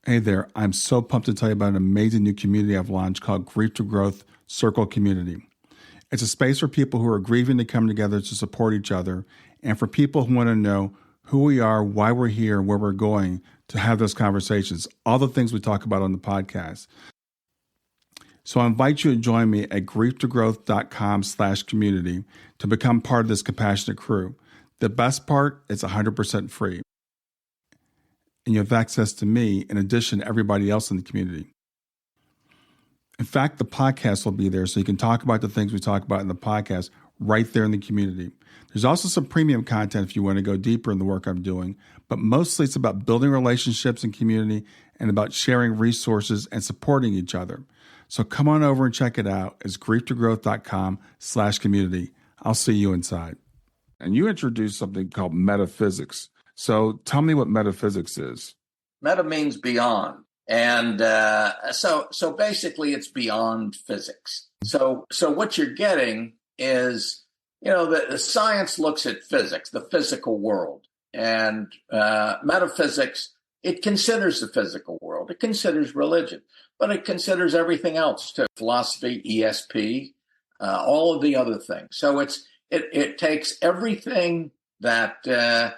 Hey there, I'm so pumped to tell you about an amazing new community I've launched called Grief to Growth Circle Community. It's a space for people who are grieving to come together to support each other, and for people who want to know who we are, why we're here, and where we're going to have those conversations, all the things we talk about on the podcast. So I invite you to join me at grieftogrowth.com/community to become part of this compassionate crew. The best part, it's 100% free. And you have access to me in addition to everybody else in the community. In fact, the podcast will be there so you can talk about the things we talk about in the podcast right there in the community. There's also some premium content if you want to go deeper in the work I'm doing, but mostly it's about building relationships and community and about sharing resources and supporting each other. So come on over and check it out. It's grieftogrowth.com/community. I'll see you inside. And you introduced something called metaphysics. So tell me what metaphysics is. Meta means beyond. And so basically it's beyond physics. So what you're getting is, the science looks at physics, the physical world. And metaphysics, it considers the physical world. It considers religion, but it considers everything else too. Philosophy, ESP, all of the other things. So it takes everything that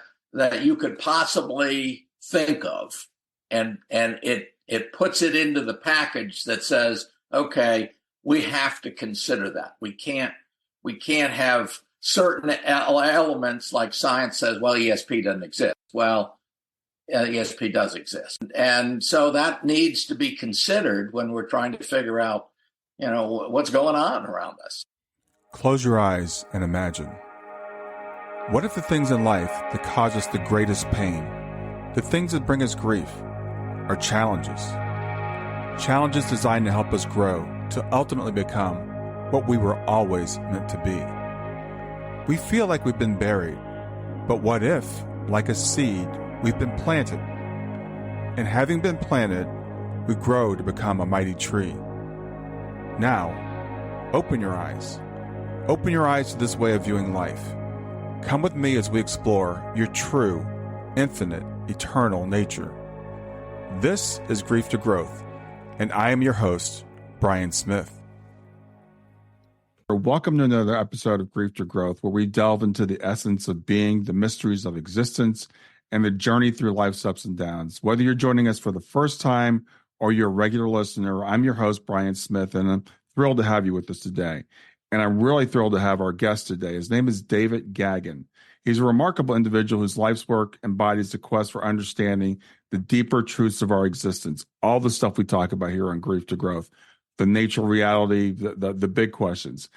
you could possibly think of, and it puts it into the package that says, okay, we have to consider that. We can't have certain elements like science says, well, ESP doesn't exist. Well, ESP does exist. And so that needs to be considered when we're trying to figure out, what's going on around us. Close your eyes and imagine. What if the things in life that cause us the greatest pain, the things that bring us grief, are challenges? Challenges designed to help us grow, to ultimately become what we were always meant to be. We feel like we've been buried, but what if, like a seed, we've been planted? And having been planted, we grow to become a mighty tree. Now, open your eyes. Open your eyes to this way of viewing life. Come with me as we explore your true, infinite, eternal nature. This is Grief to Growth, and I am your host, Brian Smith. Welcome to another episode of Grief to Growth, where we delve into the essence of being, the mysteries of existence, and the journey through life's ups and downs. Whether you're joining us for the first time or you're a regular listener, I'm your host, Brian Smith, and I'm thrilled to have you with us today. And I'm really thrilled to have our guest today. His name is David Gaggin. He's a remarkable individual whose life's work embodies the quest for understanding the deeper truths of our existence, all the stuff we talk about here on Grief to Growth, the nature, reality, the big questions.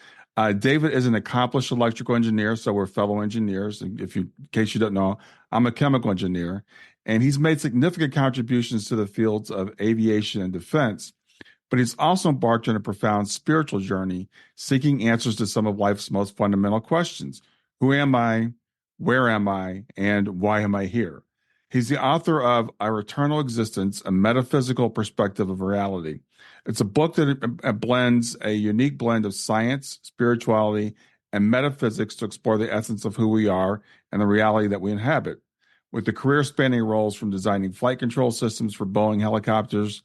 David is an accomplished electrical engineer, so we're fellow engineers. And in case you don't know, I'm a chemical engineer, and he's made significant contributions to the fields of aviation and defense. But he's also embarked on a profound spiritual journey, seeking answers to some of life's most fundamental questions. Who am I? Where am I? And why am I here? He's the author of Our Eternal Existence, a Metaphysical Perspective of Reality. It's a book that blends a unique blend of science, spirituality, and metaphysics to explore the essence of who we are and the reality that we inhabit. With the career-spanning roles from designing flight control systems for Boeing helicopters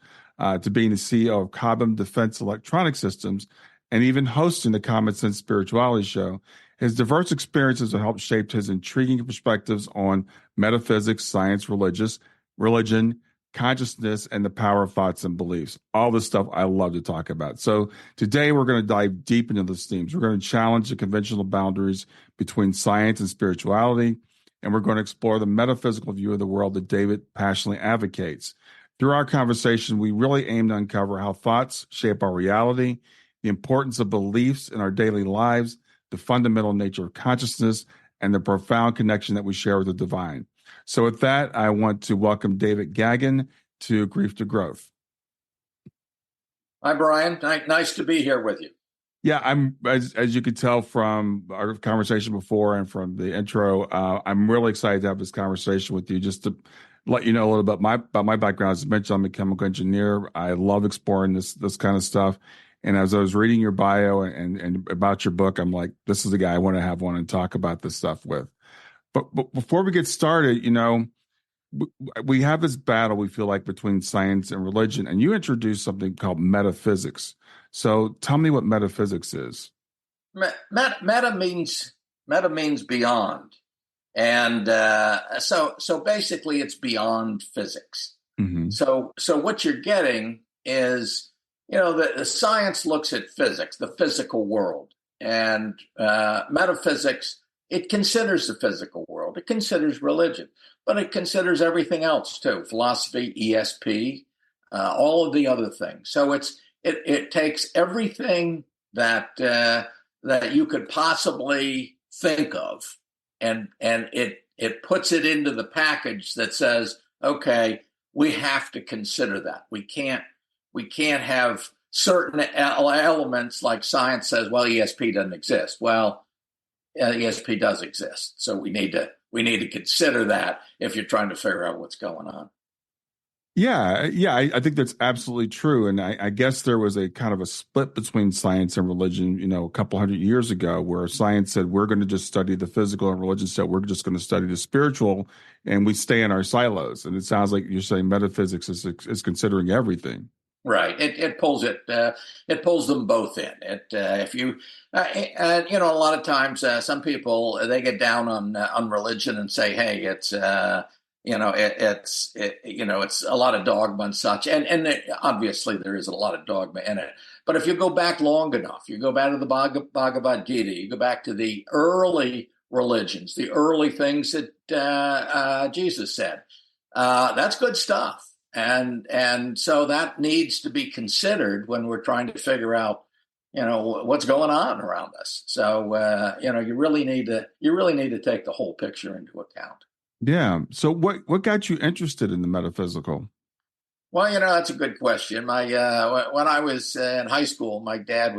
to being the CEO of Cobham Defense Electronic Systems, and even hosting the Common Sense Spirituality Show, his diverse experiences have helped shape his intriguing perspectives on metaphysics, science, religion, consciousness, and the power of thoughts and beliefs. All this stuff I love to talk about. So today we're going to dive deep into those themes. We're going to challenge the conventional boundaries between science and spirituality, and we're going to explore the metaphysical view of the world that David passionately advocates. Through our conversation, we really aim to uncover how thoughts shape our reality, the importance of beliefs in our daily lives, the fundamental nature of consciousness, and the profound connection that we share with the divine. So with that, I want to welcome David Gaggin to Grief to Growth. Hi, Brian. Nice to be here with you. Yeah, I'm, as you could tell from our conversation before and from the intro, I'm really excited to have this conversation with you. Just to let you know a little bit about my background. As I mentioned, I'm a chemical engineer. I love exploring this kind of stuff. And as I was reading your bio and about your book, I'm like, this is the guy I want to have on and talk about this stuff with. But before we get started, we have this battle, we feel like, between science and religion, and you introduced something called metaphysics. So tell me what metaphysics is. Meta means beyond, and so basically it's beyond physics. Hmm. So what you're getting is, the science looks at physics, the physical world, and metaphysics, it considers the physical world, it considers religion, but it considers everything else too: philosophy, ESP, all of the other things. So it takes everything that you could possibly think of, and it puts it into the package that says, okay, we have to consider that. We can't have certain elements, like science says, well, ESP doesn't exist. Well, ESP does exist, so we need to consider that if you're trying to figure out what's going on. Yeah, I think that's absolutely true. And I guess there was a kind of a split between science and religion, a couple hundred years ago, where science said we're going to just study the physical, and religion said we're just going to study the spiritual, and we stay in our silos. And it sounds like you're saying metaphysics is considering everything. Right. It pulls them both in. If you a lot of times some people, they get down on religion and say, hey, it's it's a lot of dogma and such, and obviously there is a lot of dogma in it. But if you go back long enough, you go back to the Bhagavad Gita, you go back to the early religions, the early things that Jesus said, that's good stuff. And so that needs to be considered when we're trying to figure out, what's going on around us. So you really need to take the whole picture into account. Yeah. So what got you interested in the metaphysical? Well, that's a good question. When I was in high school, my dad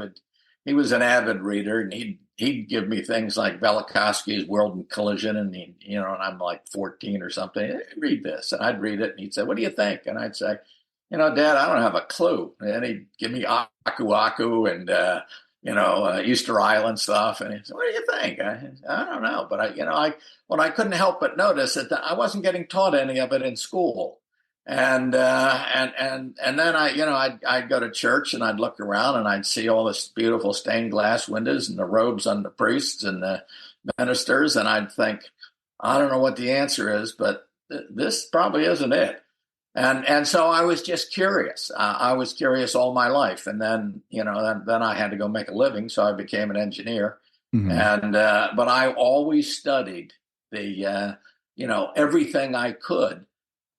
he was an avid reader, and he'd give me things like Velikovsky's World in Collision, and and I'm like 14 or something. Hey, read this, and I'd read it, and he'd say, "What do you think?" And I'd say, "Dad, I don't have a clue." And he'd give me Aku Aku and Easter Island stuff, and he'd say, "What do you think?" I don't know, but I couldn't help but notice that I wasn't getting taught any of it in school. And then I'd go to church, and I'd look around, and I'd see all this beautiful stained glass windows and the robes on the priests and the ministers, and I'd think, I don't know what the answer is, but this probably isn't it. And so I was just curious. I was curious all my life, and then then I had to go make a living, so I became an engineer. Hmm. And but I always studied the everything I could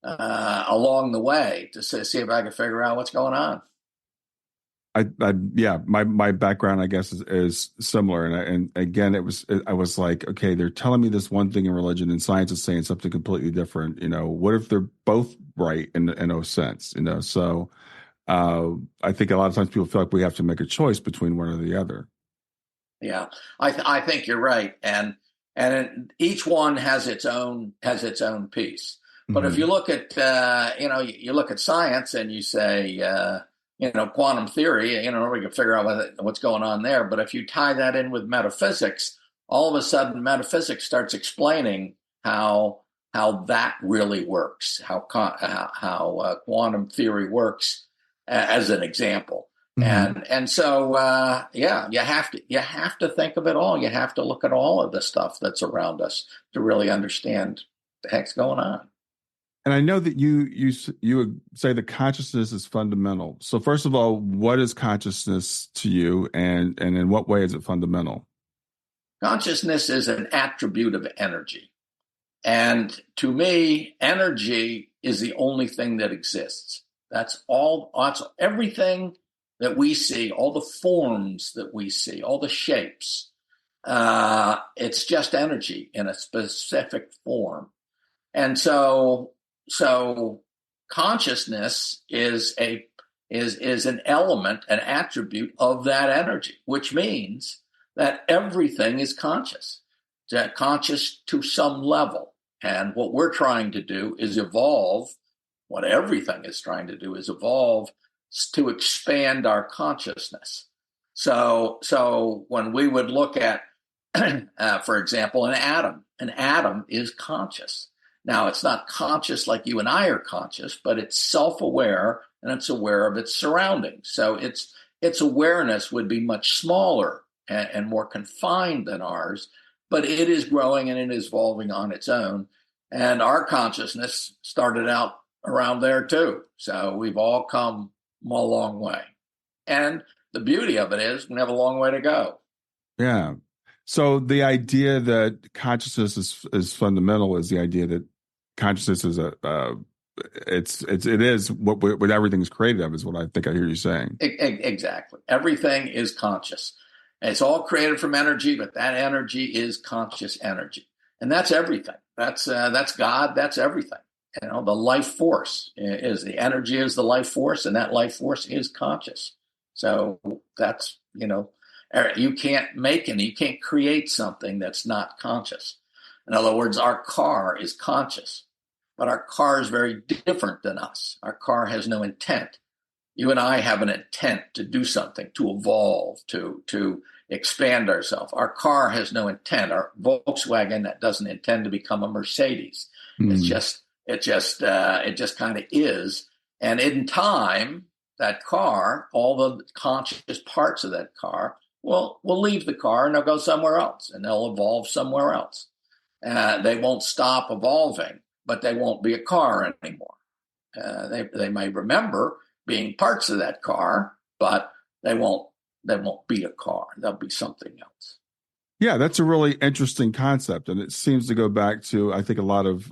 along the way to see if I could figure out what's going on. Yeah, my background, I guess, is similar, and again, I was like, okay, they're telling me this one thing in religion, and science is saying something completely different. What if they're both right in a sense? So I think a lot of times people feel like we have to make a choice between one or the other. Yeah, I think you're right, and each one has its own piece. But if Hmm. you look at you look at science, and you say quantum theory, we can figure out what's going on there. But if you tie that in with metaphysics, all of a sudden metaphysics starts explaining how that really works, how quantum theory works, as an example. Hmm. And so you have to think of it all. You have to look at all of the stuff that's around us to really understand the heck's going on. And I know that you would say that consciousness is fundamental. So first of all, what is consciousness to you, and in what way is it fundamental? Consciousness is an attribute of energy. And to me, energy is the only thing that exists. That's all. That's everything that we see, all the forms that we see, all the shapes. It's just energy in a specific form. And so consciousness is an element, an attribute of that energy, which means that everything is conscious, conscious to some level. And what we're trying to do is evolve. What everything is trying to do is evolve to expand our consciousness. So when we would look at, for example, an atom is conscious. Now, it's not conscious like you and I are conscious, but it's self-aware and it's aware of its surroundings. So its awareness would be much smaller and more confined than ours, but it is growing and it is evolving on its own. And our consciousness started out around there too. So we've all come a long way. And the beauty of it is we have a long way to go. Yeah. So the idea that consciousness is fundamental is the idea that consciousness is it is what everything's created of, is what I think I hear you saying. Exactly. Everything is conscious. It's all created from energy, but that energy is conscious energy. And that's everything. That's God. That's everything. The life force is the energy, is the life force, and that life force is conscious. So that's, you can't you can't create something that's not conscious. In other words, our car is conscious, but our car is very different than us. Our car has no intent. You and I have an intent to do something, to evolve, to expand ourselves. Our car has no intent. Our Volkswagen, that doesn't intend to become a Mercedes. It just kind of is. And in time, that car, all the conscious parts of that car will leave the car and they'll go somewhere else and they'll evolve somewhere else. They won't stop evolving, but they won't be a car anymore. They may remember being parts of that car, but they won't be a car. They'll be something else. Yeah, that's a really interesting concept, and it seems to go back to, I think, a lot of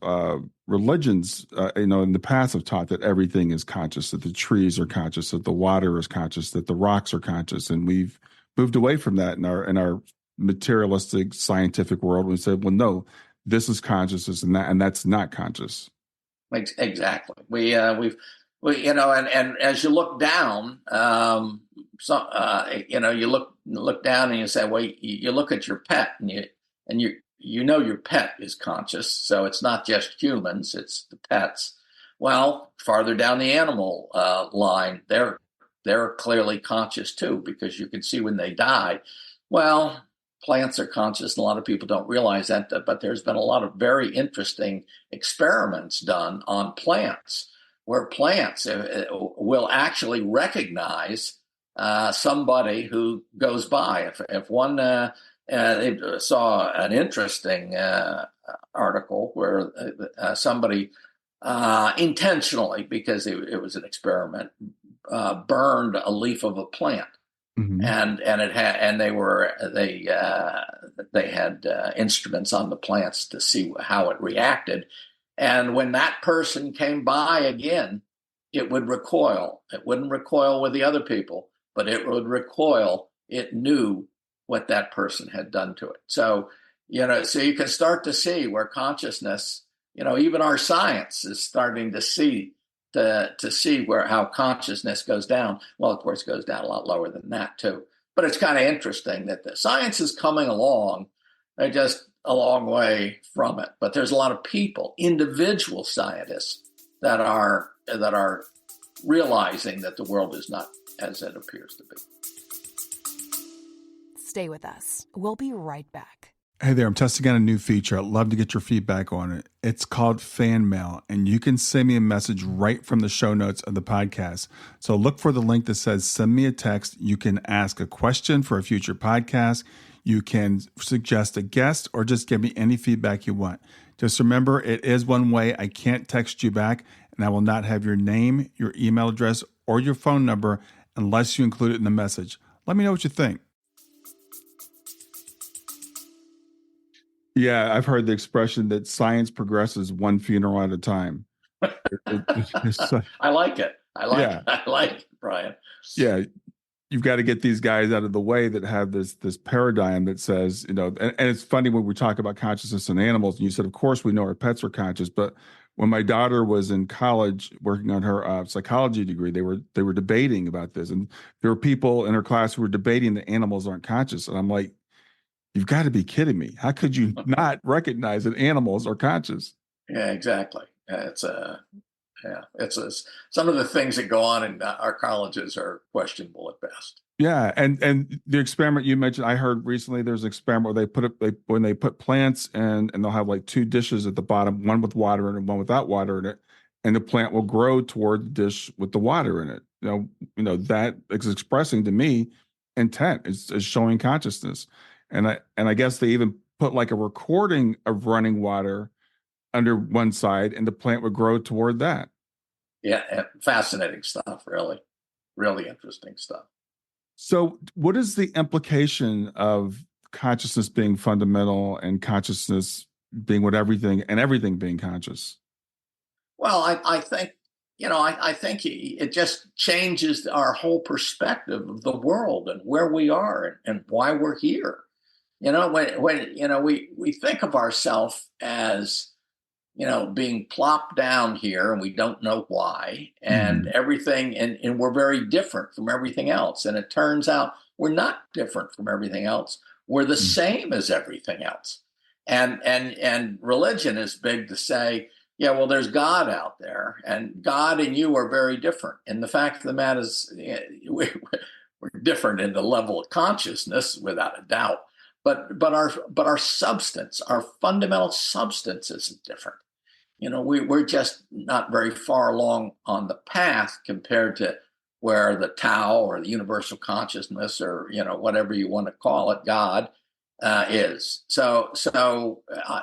religions, in the past have taught that everything is conscious, that the trees are conscious, that the water is conscious, that the rocks are conscious, and we've moved away from that in our materialistic scientific world. We said, well, no, this is consciousness, and that's not conscious. Exactly. And as you look down, you look down and you say, well, you look at your pet and your pet is conscious. So it's not just humans, it's the pets. Well, farther down the animal line, they're clearly conscious too, because you can see when they die. Well, plants are conscious, and a lot of people don't realize that, but there's been a lot of very interesting experiments done on plants, where plants will actually recognize somebody who goes by. If one saw an interesting article where somebody intentionally, because it was an experiment, burned a leaf of a plant. Mm-hmm. They had instruments on the plants to see how it reacted. And when that person came by again, it would recoil. It wouldn't recoil with the other people, but it would recoil. It knew what that person had done to it. So you can start to see where consciousness, even our science is starting to see how consciousness goes down. Well, of course, it goes down a lot lower than that too. But it's kind of interesting that the science is coming along. They're just a long way from it. But there's a lot of people, individual scientists, that are realizing that the world is not as it appears to be. Stay with us. We'll be right back. Hey there, I'm testing out a new feature. I'd love to get your feedback on it. It's called Fan Mail, and you can send me a message right from the show notes of the podcast. So look for the link that says send me a text. You can ask a question for a future podcast. You can suggest a guest or just give me any feedback you want. Just remember, it is one way. I can't text you back, and I will not have your name, your email address, or your phone number unless you include it in the message. Let me know what you think. Yeah, I've heard the expression that science progresses one funeral at a time. I like it. I like it, Brian. Yeah, you've got to get these guys out of the way that have this paradigm that says, and it's funny when we talk about consciousness in animals, and you said, of course, we know our pets are conscious, but when my daughter was in college working on her psychology degree, they were debating about this, and there were people in her class who were debating that animals aren't conscious, and I'm like, you've got to be kidding me. How could you not recognize that animals are conscious? Yeah, exactly. Some of the things that go on in our colleges are questionable at best. Yeah, and the experiment you mentioned, I heard recently there's an experiment where when they put plants in, and they'll have like two dishes at the bottom, one with water in it and one without water in it, and the plant will grow toward the dish with the water in it. That is expressing to me intent, is showing consciousness, and I guess they even put like a recording of running water under one side, and the plant would grow toward that. Yeah, fascinating stuff. Really, really interesting stuff. So, what is the implication of consciousness being fundamental and consciousness being what everything and everything being conscious? Well, I think, I think it just changes our whole perspective of the world and where we are and why we're here. When we think of ourselves as, being plopped down here and we don't know why, and Mhm. everything, and we're very different from everything else. And it turns out we're not different from everything else. We're the same as everything else. And religion is big to say, yeah, well, there's God out there, and God and you are very different. And the fact of the matter is, we're different in the level of consciousness, without a doubt. But our substance, our fundamental substance, isn't different. We're just not very far along on the path compared to where the Tao or the universal consciousness, or whatever you want to call it, God, is. So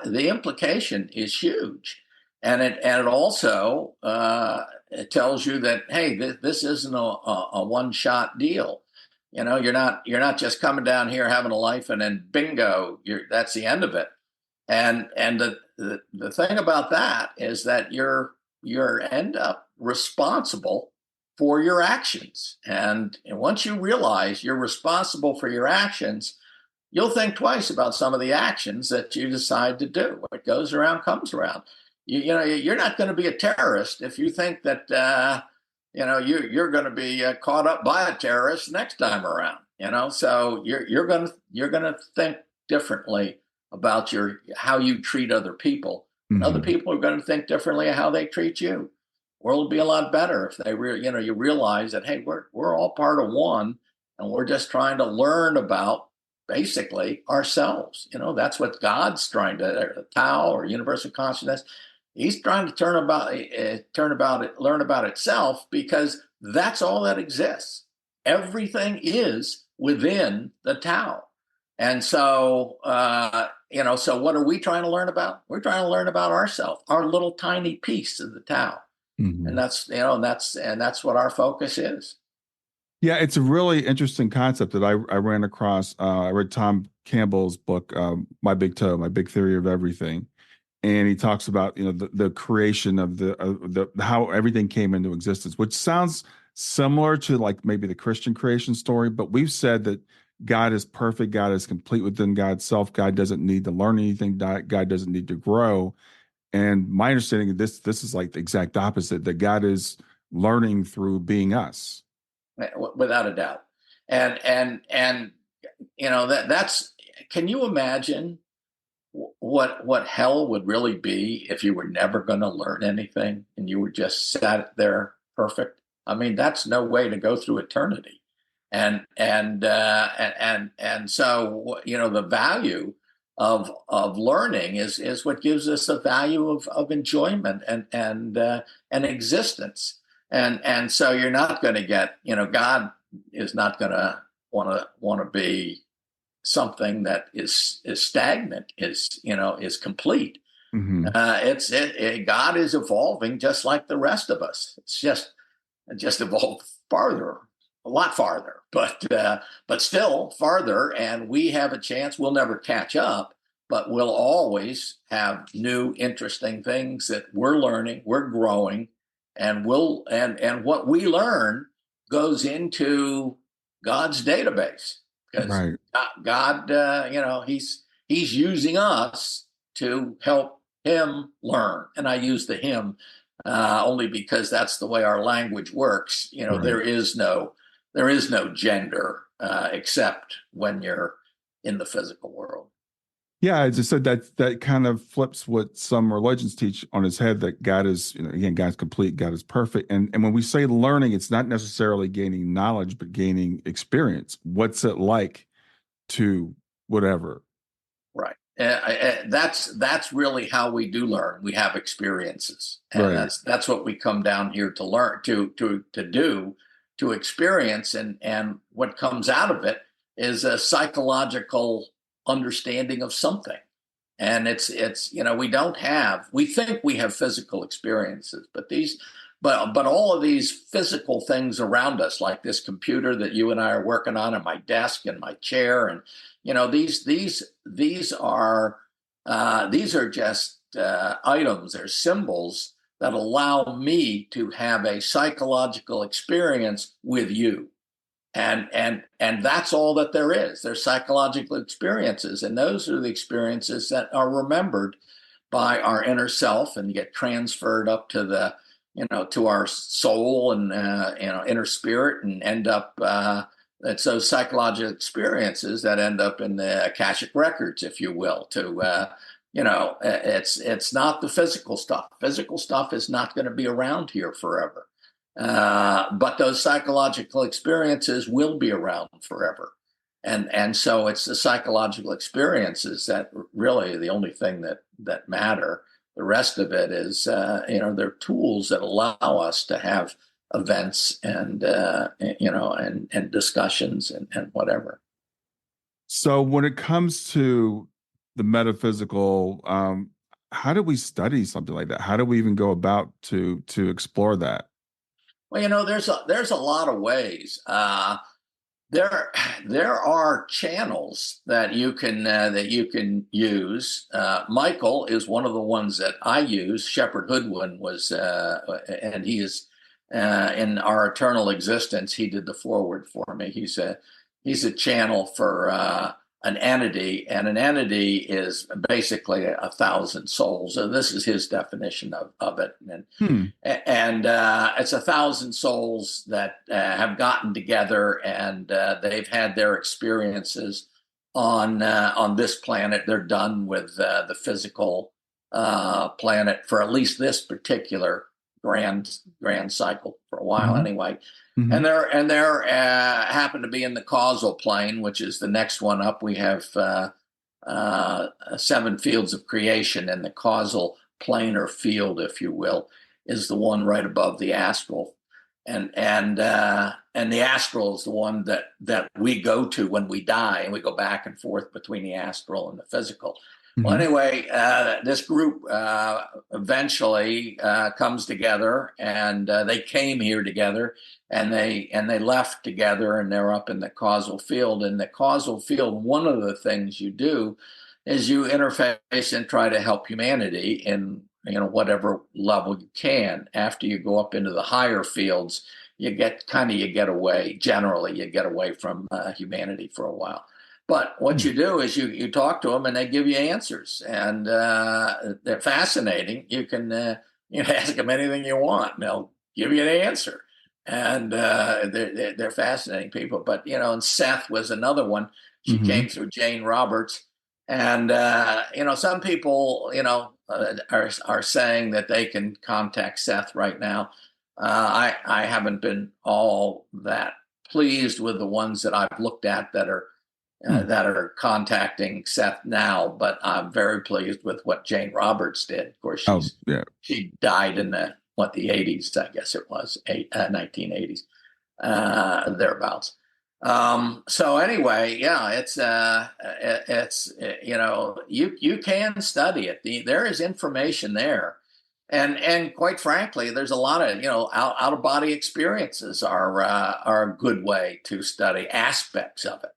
the implication is huge, and it also it tells you that, hey, this isn't a one shot deal. You're not just coming down here having a life and then bingo, that's the end of it. And the thing about that is that you're end up responsible for your actions. And once you realize you're responsible for your actions, you'll think twice about some of the actions that you decide to do. What goes around comes around. You're not going to be a terrorist if you think that you're going to be caught up by a terrorist next time around. So you're going to think differently about how you treat other people, and other Mhm. people are going to think differently of how they treat you. World will be a lot better if you realize that, hey, we're all part of one, and we're just trying to learn about basically ourselves. That's what God's trying to, or Tao or universal consciousness. He's trying to learn about itself, because that's all that exists. Everything is within the Tao. And so what are we trying to learn about? We're trying to learn about ourselves, our little tiny piece of the Tao. And Mhm. that's what our focus is. Yeah, it's a really interesting concept that I ran across. I read Tom Campbell's book, My Big Toe, My Big Theory of Everything, and he talks about the creation of the how everything came into existence, which sounds similar to like maybe the Christian creation story. But we've said that God is perfect, God is complete within God's self. God doesn't need to learn anything. God doesn't need to grow. And my understanding of this is like the exact opposite, that God is learning through being us. Without a doubt. And that's, can you imagine what hell would really be if you were never going to learn anything and you were just sat there perfect? I mean, that's no way to go through eternity. And so the value of learning is what gives us a value of enjoyment and existence. And so you're not going to get, God is not going to want to be something that is stagnant, is complete. Hmm. God is evolving just like the rest of us. It's just evolved farther, a lot farther, but still farther. And we have a chance. We'll never catch up, but we'll always have new, interesting things that we're learning. We're growing, and what we learn goes into God's database, because Right. God, He's using us to help Him learn. And I use the Him only because that's the way our language works. Right. There is no gender except when you're in the physical world. Yeah, I just said that kind of flips what some religions teach on its head, that God is, again, God's complete, God is perfect. And when we say learning, it's not necessarily gaining knowledge, but gaining experience. What's it like to whatever? Right. That's really how we do learn. We have experiences, and Right. that's what we come down here to learn, to experience, and what comes out of it is a psychological understanding of something. And it's we think we have physical experiences, but all of these physical things around us, like this computer that you and I are working on, and my desk and my chair, and these are just items. They're symbols that allow me to have a psychological experience with you. And that's all that there is. They're psychological experiences, and those are the experiences that are remembered by our inner self and get transferred up to to our soul and inner spirit, and end up. It's those psychological experiences that end up in the Akashic records, if you will. It's not the physical stuff. Physical stuff is not going to be around here forever. But those psychological experiences will be around forever. And so it's the psychological experiences that really are the only thing that matter. The rest of it is, they're tools that allow us to have events and discussions and whatever. So when it comes to the metaphysical, how do we study something like that? How do we even go about to explore that? Well, there's a lot of ways. There are channels that you can use. Michael is one of the ones that I use. Shepherd Hoodwin was, and he is in Our Eternal Existence. He did the foreword for me. He's a channel for an entity, and an entity is basically 1,000 souls. So this is his definition of it, and it's 1,000 souls that have gotten together, and they've had their experiences on this planet. They're done with the physical planet for at least this particular grand cycle for a while, Mm-hmm. anyway. Mm-hmm. And they're happen to be in the causal plane, which is the next one up. We have 7 fields of creation, and the causal plane or field, if you will, is the one right above the astral. And the astral is the one that we go to when we die, and we go back and forth between the astral and the physical. Well, anyway, this group eventually comes together, and they came here together, and they left together, and they're up in the causal field. In the causal field, one of the things you do is you interface and try to help humanity in whatever level you can. After you go up into the higher fields, you get away. Generally, you get away from humanity for a while. But what you do is you talk to them, and they give you answers, and they're fascinating. You can ask them anything you want, and they'll give you an answer. And they're fascinating people. But and Seth was another one. She came through Jane Roberts, and some people are saying that they can contact Seth right now. I haven't been all that pleased with the ones that I've looked at that are contacting Seth now, but I'm very pleased with what Jane Roberts did. Of course, she died in the 80s, I guess it was 1980s, thereabouts. So anyway, yeah, it's you can study it. There is information there. And quite frankly, there's a lot of out of body experiences are a good way to study aspects of it.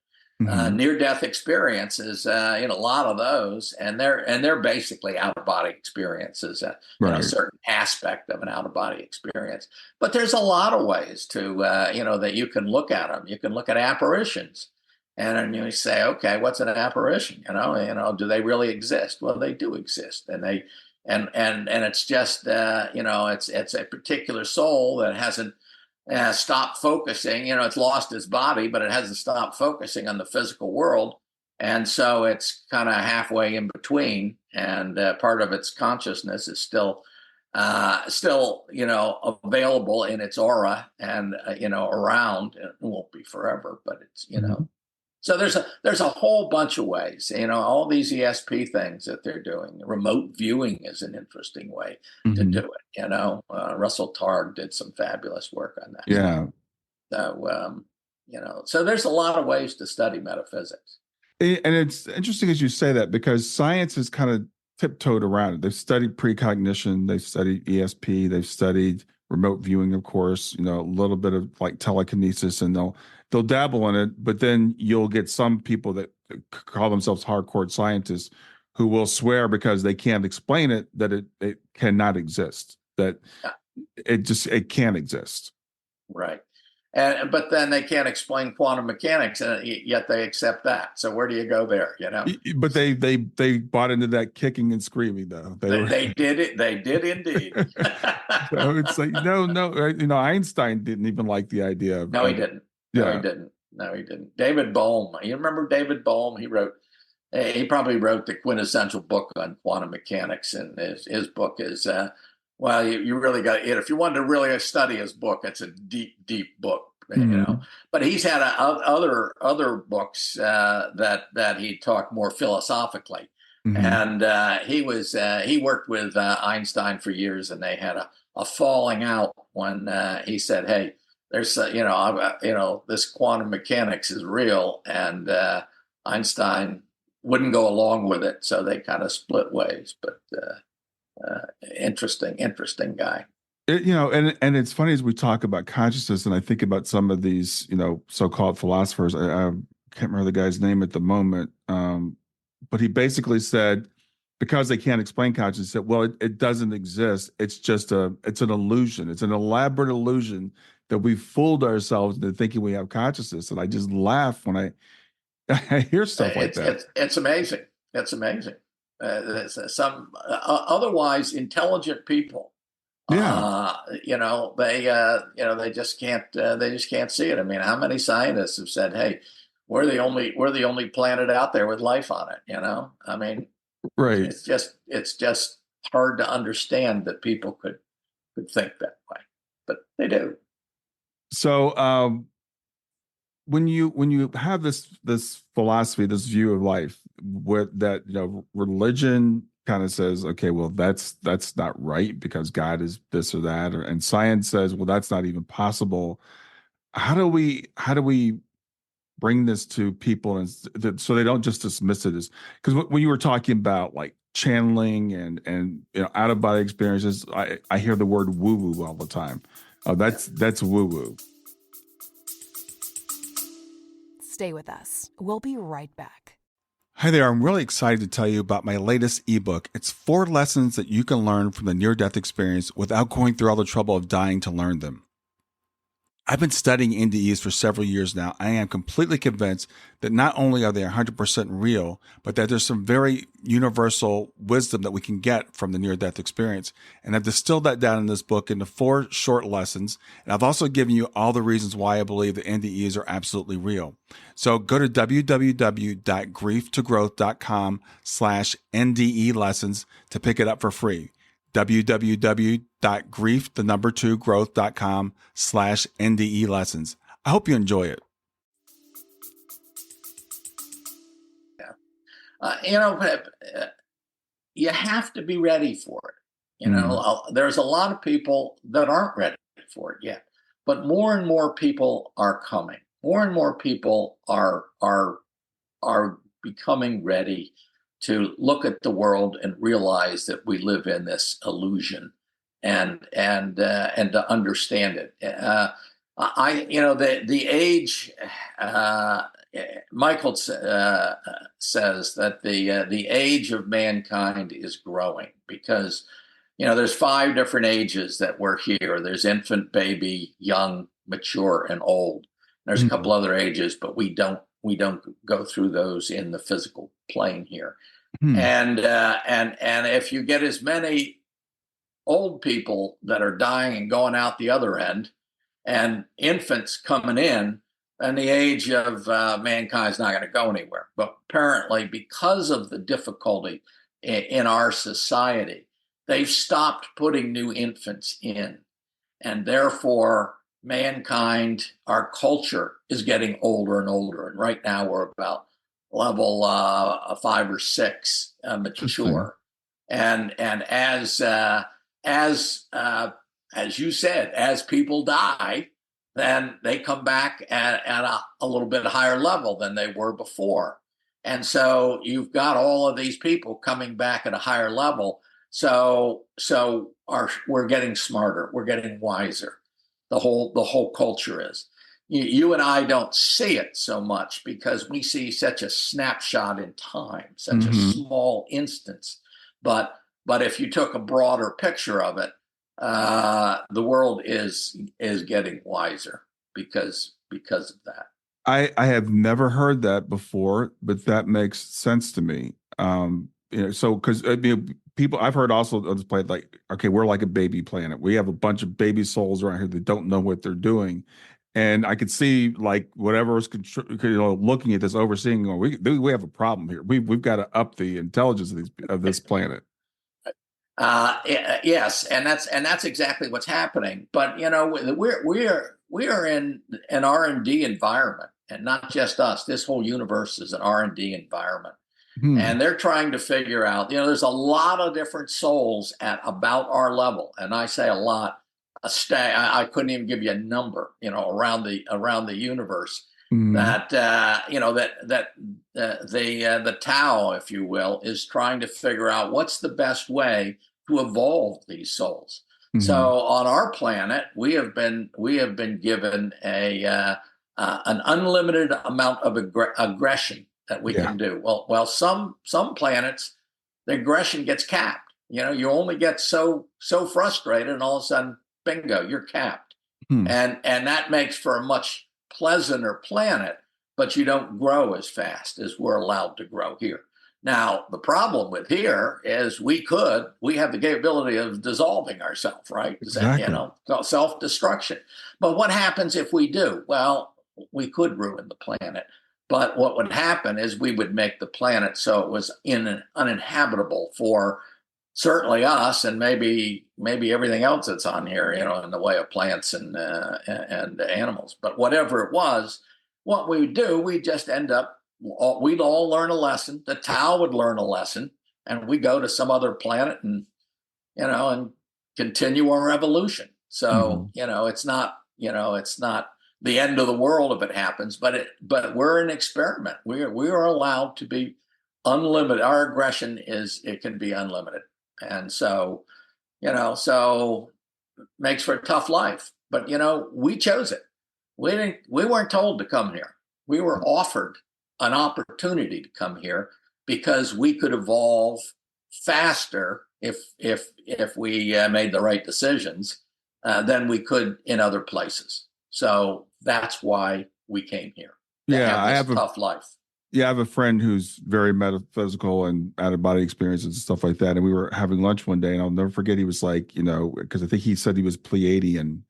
Near death experiences, a lot of those, and they're basically out of body experiences, a certain aspect of an out of body experience. But there's a lot of ways to that you can look at them. You can look at apparitions, and then you say, okay, what's an apparition? Do they really exist? Well, they do exist, and it's just it's a particular soul that hasn't stopped focusing. It's lost its body, but it hasn't stopped focusing on the physical world, And so it's kind of halfway in between, and part of its consciousness is still, available in its aura and around. It won't be forever, but it's So there's a whole bunch of ways. All these ESP things that they're doing. Remote viewing is an interesting way to do it. Russell Targ did some fabulous work on that. Yeah. So there's a lot of ways to study metaphysics. And it's interesting as you say that, because science has kind of tiptoed around it. They've studied precognition, they've studied ESP, they've studied remote viewing, of course, a little bit of like telekinesis, and they'll dabble in it, but then you'll get some people that call themselves hardcore scientists who will swear because they can't explain it that it cannot exist, that it can't exist. Right. But then they can't explain quantum mechanics, and yet they accept that. So where do you go there? But they bought into that kicking and screaming, though. They did it. They did indeed. So it's like no. Einstein didn't even like the idea of. No, he didn't. Yeah. No, he didn't. David Bohm. You remember David Bohm? He probably wrote the quintessential book on quantum mechanics, and his book is. Well, you really got it. If you wanted to really study his book, it's a deep, deep book, But he's had other books that he talked more philosophically, and he worked with Einstein for years, and they had a falling out when he said, "Hey, there's this quantum mechanics is real," and Einstein wouldn't go along with it, so they kind of split ways, but. Interesting guy. And it's funny as we talk about consciousness, and I think about some of these, so-called philosophers. I can't remember the guy's name at the moment, but he basically said, because they can't explain consciousness, he said, well, it doesn't exist. It's an illusion. It's an elaborate illusion that we fooled ourselves into thinking we have consciousness. And I just laugh when I hear stuff like that. It's amazing. It's amazing. Some otherwise intelligent people, they just can't see it. I mean, how many scientists have said, "Hey, we're the only planet out there with life on it"? I mean, right? It's just hard to understand that people could think that way, but they do. So, when you have this philosophy, this view of life, with that, religion kind of says, okay, well, that's not right because God is this or that, and science says, well, that's not even possible. How do we bring this to people, and so they don't just dismiss it as, because when you were talking about like channeling and out of body experiences, I hear the word woo woo all the time. That's woo woo. Stay with us. We'll be right back. Hi there. I'm really excited to tell you about my latest ebook. It's 4 lessons that you can learn from the near-death experience without going through all the trouble of dying to learn them. I've been studying NDEs for several years now. I am completely convinced that not only are they 100% real, but that there's some very universal wisdom that we can get from the near-death experience. And I've distilled that down in this book into 4 short lessons. And I've also given you all the reasons why I believe that NDEs are absolutely real. So go to www.grieftogrowth.com/NDE lessons to pick it up for free. www.growth.com/NDE lessons. I hope you enjoy it. You have to be ready for it. There's a lot of people that aren't ready for it yet, but more and more people are coming. More and more people are becoming ready to look at the world and realize that we live in this illusion, and to understand it. The age. Michael says that the age of mankind is growing because there's 5 different ages that we're here. There's infant, baby, young, mature, and old. There's a couple other ages, but we don't go through those in the physical plane here. And if you get as many old people that are dying and going out the other end, and infants coming in, and the age of mankind is not going to go anywhere. But apparently, because of the difficulty in our society, they've stopped putting new infants in. And therefore, mankind, our culture is getting older and older. And right now, we're about level 5 or 6 mature. And as you said, as people die, then they come back at a little bit higher level than they were before. And so you've got all of these people coming back at a higher level. So we're getting smarter, we're getting wiser. The whole culture is. You and I don't see it so much because we see such a snapshot in time, such a small instance. But if you took a broader picture of it, the world is getting wiser because of that. I have never heard that before, but that makes sense to me. So because people, I've heard also on this planet, like, okay, we're like a baby planet. We have a bunch of baby souls around here that don't know what they're doing, and I could see like whatever is looking at this, overseeing, we have a problem here. We've got to up the intelligence of this planet. Yes, and that's exactly what's happening. But we are in an R&D environment, and not just us. This whole universe is an R&D environment, and they're trying to figure out. There's a lot of different souls at about our level, and I say a lot. I couldn't even give you a number. Around the universe. That the Tao, if you will, is trying to figure out what's the best way to evolve these souls. So on our planet, we have been given an unlimited amount of aggression that we can do. Well, some planets, the aggression gets capped. You only get so frustrated, and all of a sudden, bingo, you're capped. And that makes for a much pleasanter planet, but you don't grow as fast as we're allowed to grow here. Now, the problem with here is we have the capability of dissolving ourselves, right? Exactly. Self-destruction. But what happens if we do? Well, we could ruin the planet. But what would happen is we would make the planet so it was uninhabitable for certainly us, and maybe everything else that's on here, in the way of plants and animals. But whatever it was, what we would do, we just end up. We'd all learn a lesson. The Tao would learn a lesson, and we go to some other planet and continue our evolution. So it's not the end of the world if it happens, but we're an experiment. We are allowed to be unlimited. Our aggression can be unlimited, and so makes for a tough life. But we chose it. We weren't told to come here. We were offered an opportunity to come here because we could evolve faster if we made the right decisions than we could in other places. So that's why we came here. I have a tough life. Yeah, I have a friend who's very metaphysical and out of body experiences and stuff like that. And we were having lunch one day, and I'll never forget. He was like, because I think he said he was Pleiadian,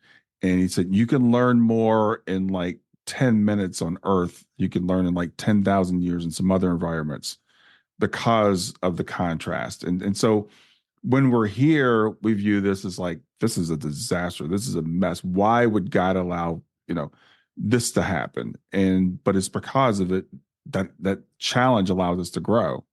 and he said you can learn more in like 10 minutes on Earth, you can learn in like 10,000 years in some other environments because of the contrast. And so when we're here, we view this as like, this is a disaster. This is a mess. Why would God allow, this to happen? But it's because of it that challenge allows us to grow.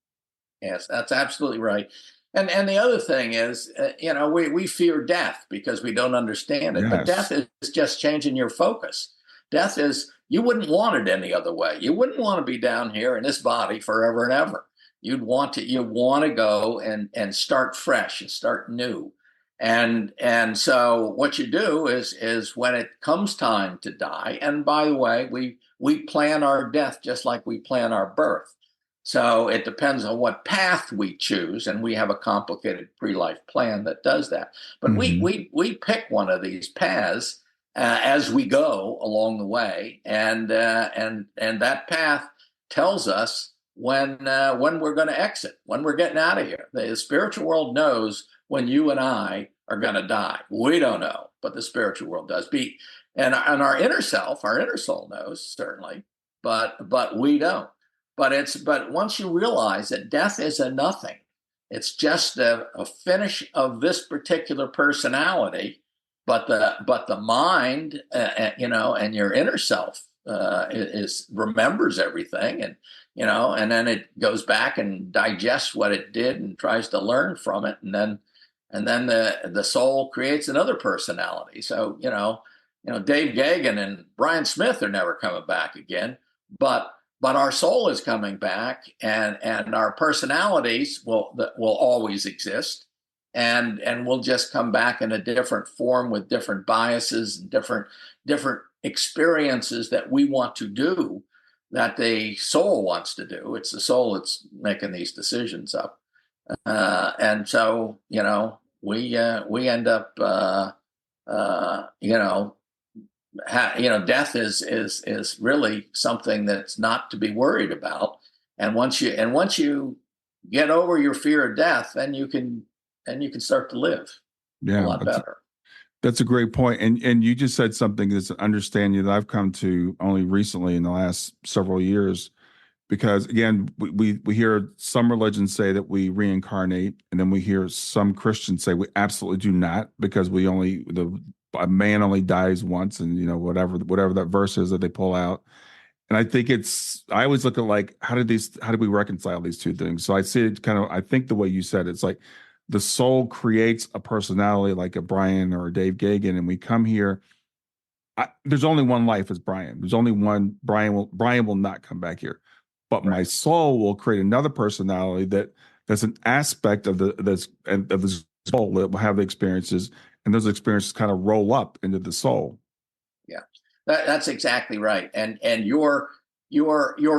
Yes, that's absolutely right. And the other thing is, we fear death because we don't understand it. Yes. But death is just changing your focus. Death is, you wouldn't want it any other way. You wouldn't want to be down here in this body forever and ever. You want to go and start fresh and start new. And so what you do is when it comes time to die, and by the way, we plan our death just like we plan our birth. So it depends on what path we choose, and we have a complicated pre-life plan that does that. But we pick one of these paths as we go along the way, and that path tells us when we're going to exit, when we're getting out of here. The spiritual world knows when you and I are going to die. We don't know, but the spiritual world does. And our inner self, our inner soul knows, certainly, but we don't. But once you realize that death is a nothing, it's just a finish of this particular personality, but the mind, and your inner self remembers everything, and then it goes back and digests what it did and tries to learn from it, and then the soul creates another personality. So Dave Gaggin and Brian Smith are never coming back again, but our soul is coming back, and our personalities will always exist, and we'll just come back in a different form with different biases and different experiences that we want to do, that the soul wants to do. It's the soul that's making these decisions up, and so we end up death is really something that's not to be worried about. And once you get over your fear of death, then you can start to live a lot better. That's a great point. And you just said something that's an understanding that I've come to only recently in the last several years, because again, we hear some religions say that we reincarnate, and then we hear some Christians say we absolutely do not, because a man only dies once, and whatever that verse is that they pull out. And I think I always look at, like, how do we reconcile these two things? So I see it I think the way you said it's like the soul creates a personality like a Brian or a Dave Gaggin, and we come here. There's only one life as Brian. There's only one Brian. Brian will not come back here, but right. My soul will create another personality that's an aspect of the soul that will have the experiences, and those experiences kind of roll up into the soul. Yeah, that's exactly right. And your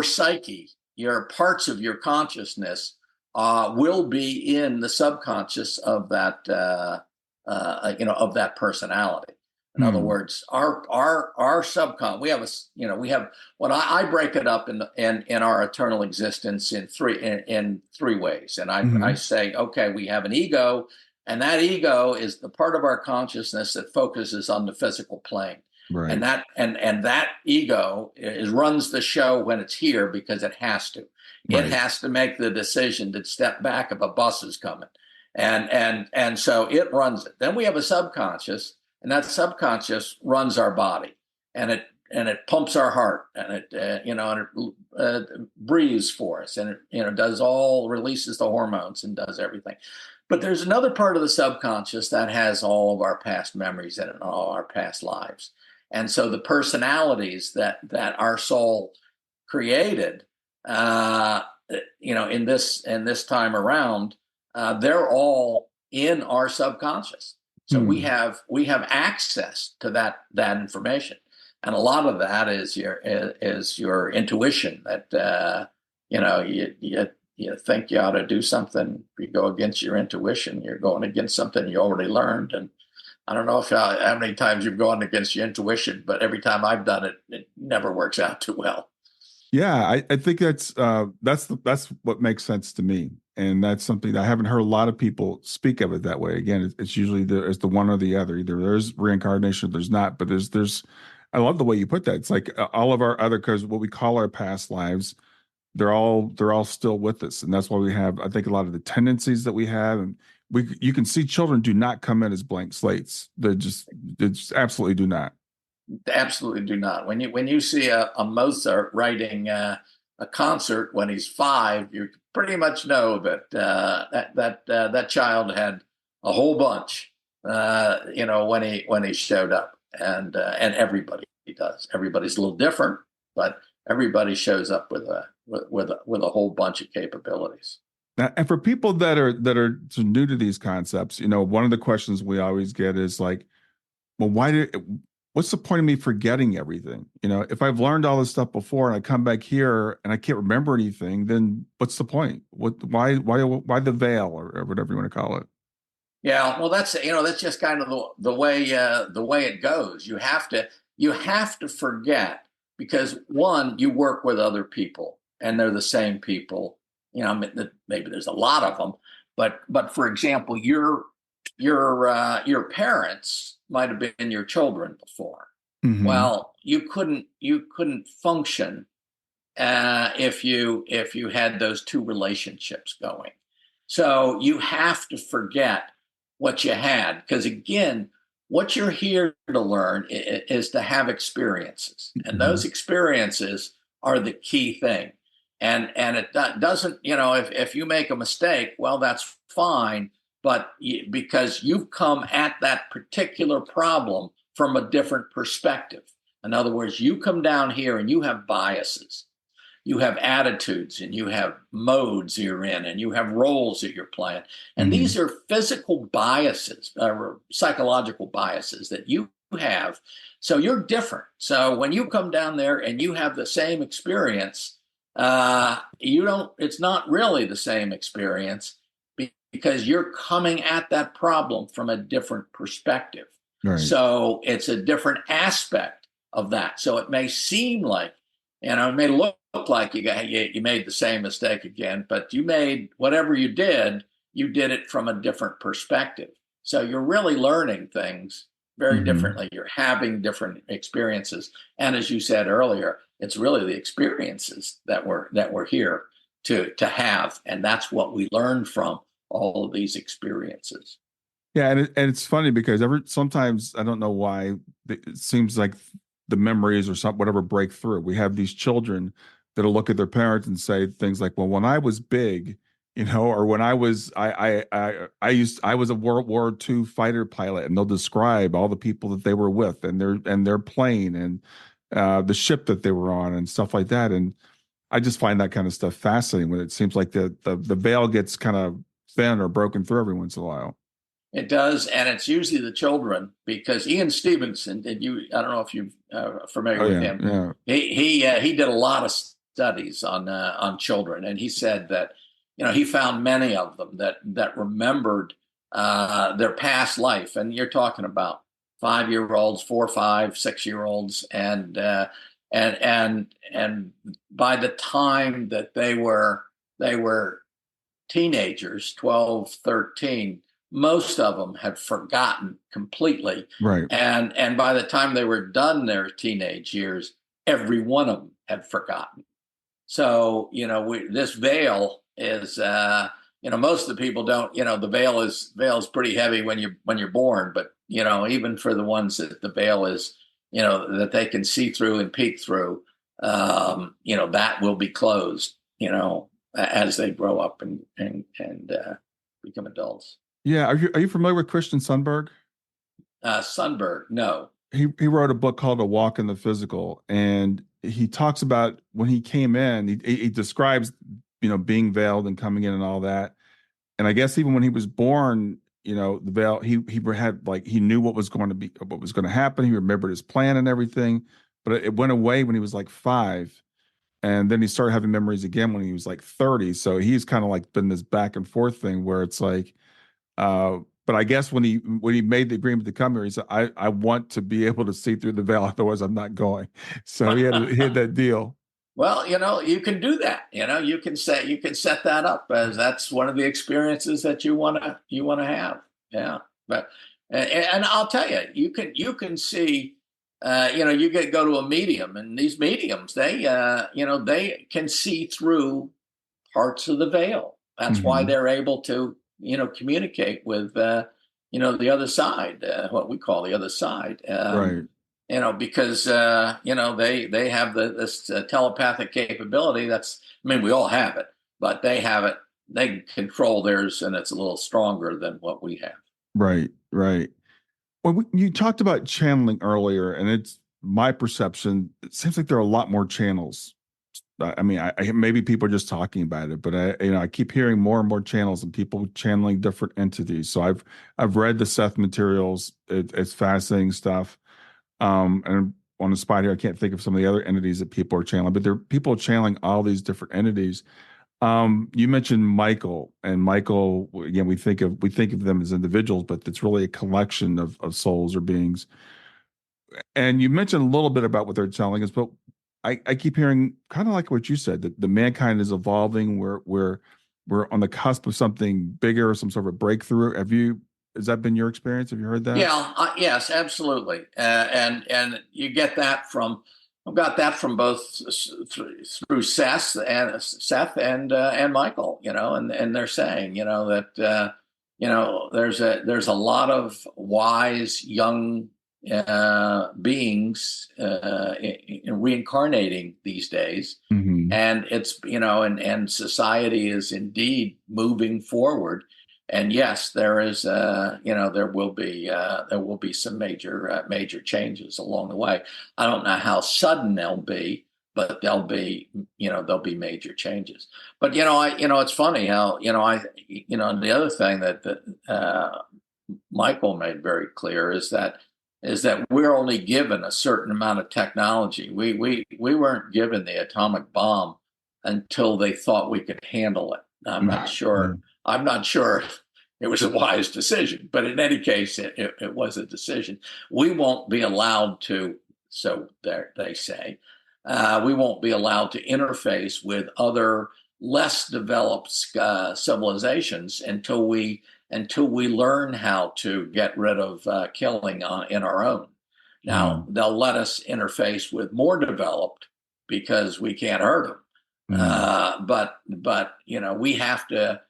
psyche, your parts of your consciousness will be in the subconscious of that of that personality. In other words, our subconscious, we have when I break it up in our eternal existence in three ways. And I say, okay, we have an ego, and that ego is the part of our consciousness that focuses on the physical plane. Right. And that ego runs the show when it's here, because it has to. Right. It has to make the decision to step back if a bus is coming, and so it runs it. Then we have a subconscious, and that subconscious runs our body, and it pumps our heart, and it breathes for us, and it releases the hormones and does everything. But there's another part of the subconscious that has all of our past memories in it and all our past lives. And so the personalities that our soul created, in this time around, they're all in our subconscious. So we have access to that information, and a lot of that is your intuition. That you think you ought to do something, you go against your intuition. You're going against something you already learned, and I don't know how many times you've gone against your intuition, but every time I've done it, it never works out too well. Yeah, I think that's what makes sense to me, and that's something that I haven't heard a lot of people speak of it that way. Again, it's usually it's the one or the other. Either there's reincarnation, or there's not. But there's. I love the way you put that. It's like all of our other, because what we call our past lives, they're all still with us, and that's why we have, I think, a lot of the tendencies that we have, and you can see children do not come in as blank slates. They just absolutely do not. Absolutely do not. When you see a Mozart writing a concert when he's 5, you pretty much know that that child had a whole bunch, when he showed up, and everybody does. Everybody's a little different, but everybody shows up with a whole bunch of capabilities. Now, and for people that are new to these concepts, one of the questions we always get is like, well, what's the point of me forgetting everything? If I've learned all this stuff before and I come back here and I can't remember anything, then what's the point? Why the veil, or whatever you want to call it? Yeah, well, that's just kind of the way it goes. You have to forget, because one, you work with other people, and they're the same people. Maybe there's a lot of them, but for example, your parents might have been your children before. Well, you couldn't function if you had those two relationships going. So you have to forget what you had, because again, what you're here to learn is to have experiences, and those experiences are the key thing. And it doesn't, if you make a mistake, well, that's fine, but because you've come at that particular problem from a different perspective. In other words, you come down here and you have biases, you have attitudes, and you have modes you're in, and you have roles that you're playing. And these are physical biases, or psychological biases that you have. So you're different. So when you come down there and you have the same experience, it's not really the same experience, because you're coming at that problem from a different perspective. Right. So it's a different aspect of that. So it may seem like, it may look like you made the same mistake again, but you made whatever you did it from a different perspective. So you're really learning things very differently. You're having different experiences. And as you said earlier, it's really the experiences that we're here to have. And that's what we learn from all of these experiences. Yeah. And it's funny because sometimes, I don't know why, it seems like the memories or whatever break through. We have these children that'll look at their parents and say things like, well, when I was big, or when I was, I was a World War II fighter pilot, and they'll describe all the people that they were with and their plane and the ship that they were on and stuff like that. And I just find that kind of stuff fascinating when it seems like the veil gets kind of thin or broken through every once in a while. It does, and it's usually the children, because Ian Stevenson, I don't know if you're familiar with him. Yeah. He did a lot of studies on children, and he said that he found many of them that remembered their past life, and you're talking about 5-year-olds, 4, 5, 6-year-olds, and by the time that they were teenagers, 12, 13. Most of them had forgotten completely. Right. And by the time they were done their teenage years, every one of them had forgotten. So, this veil is, most of the people don't, the veil is pretty heavy when you're born, but, even for the ones that the veil is, that they can see through and peek through, that will be closed, as they grow up and become adults. Yeah, are you familiar with Christian Sundberg? Sundberg, no. He wrote a book called A Walk in the Physical, and he talks about when he came in. He describes being veiled and coming in and all that. And I guess even when he was born, the veil, he had, like, he knew what was going to happen. He remembered his plan and everything, but it went away when he was like 5. And then he started having memories again when he was like 30. So he's kind of like been this back and forth thing where it's like, but I guess when he made the agreement to come here, he said, I want to be able to see through the veil, otherwise I'm not going. So he had that deal. Well, you can do that. You can set that up as that's one of the experiences that you want to have. Yeah. But and I'll tell you, you can see, you go to a medium, and these mediums, they can see through parts of the veil. That's why they're able to communicate with, the other side, what we call the other side. Right. Because, they have this telepathic capability. We all have it, but they have it, they control theirs, and it's a little stronger than what we have. Right. Right. Well, you talked about channeling earlier, and it's my perception. It seems like there are a lot more channels. I maybe people are just talking about it, but I keep hearing more and more channels and people channeling different entities. So I've read the Seth materials. It's fascinating stuff. And on the spot here, I can't think of some of the other entities that people are channeling, but there are people channeling all these different entities. You mentioned Michael, and Michael, again, we think of them as individuals, but it's really a collection of souls or beings. And you mentioned a little bit about what they're telling us, but I keep hearing kind of like what you said, that the mankind is evolving. We're on the cusp of something bigger, some sort of a breakthrough. Has that been your experience? Have you heard that? Yeah, yes, absolutely. And you get that from I've got that from both through Seth and Michael, and they're saying, that there's a lot of wise young beings reincarnating these days, Mm-hmm. and it's and society is indeed moving forward. And yes, there is, there will be some major changes along the way. I don't know how sudden they'll be, but there'll be major changes. But it's funny how the other thing that Michael made very clear is that we're only given a certain amount of technology. We weren't given the atomic bomb until they thought we could handle it. I'm not sure. I'm not sure it was a wise decision, but in any case, it was a decision. We won't be allowed to, so they say, we won't be allowed to interface with other less developed civilizations until we learn how to get rid of killing in our own. Now, they'll let us interface with more developed because we can't hurt them. But we have to,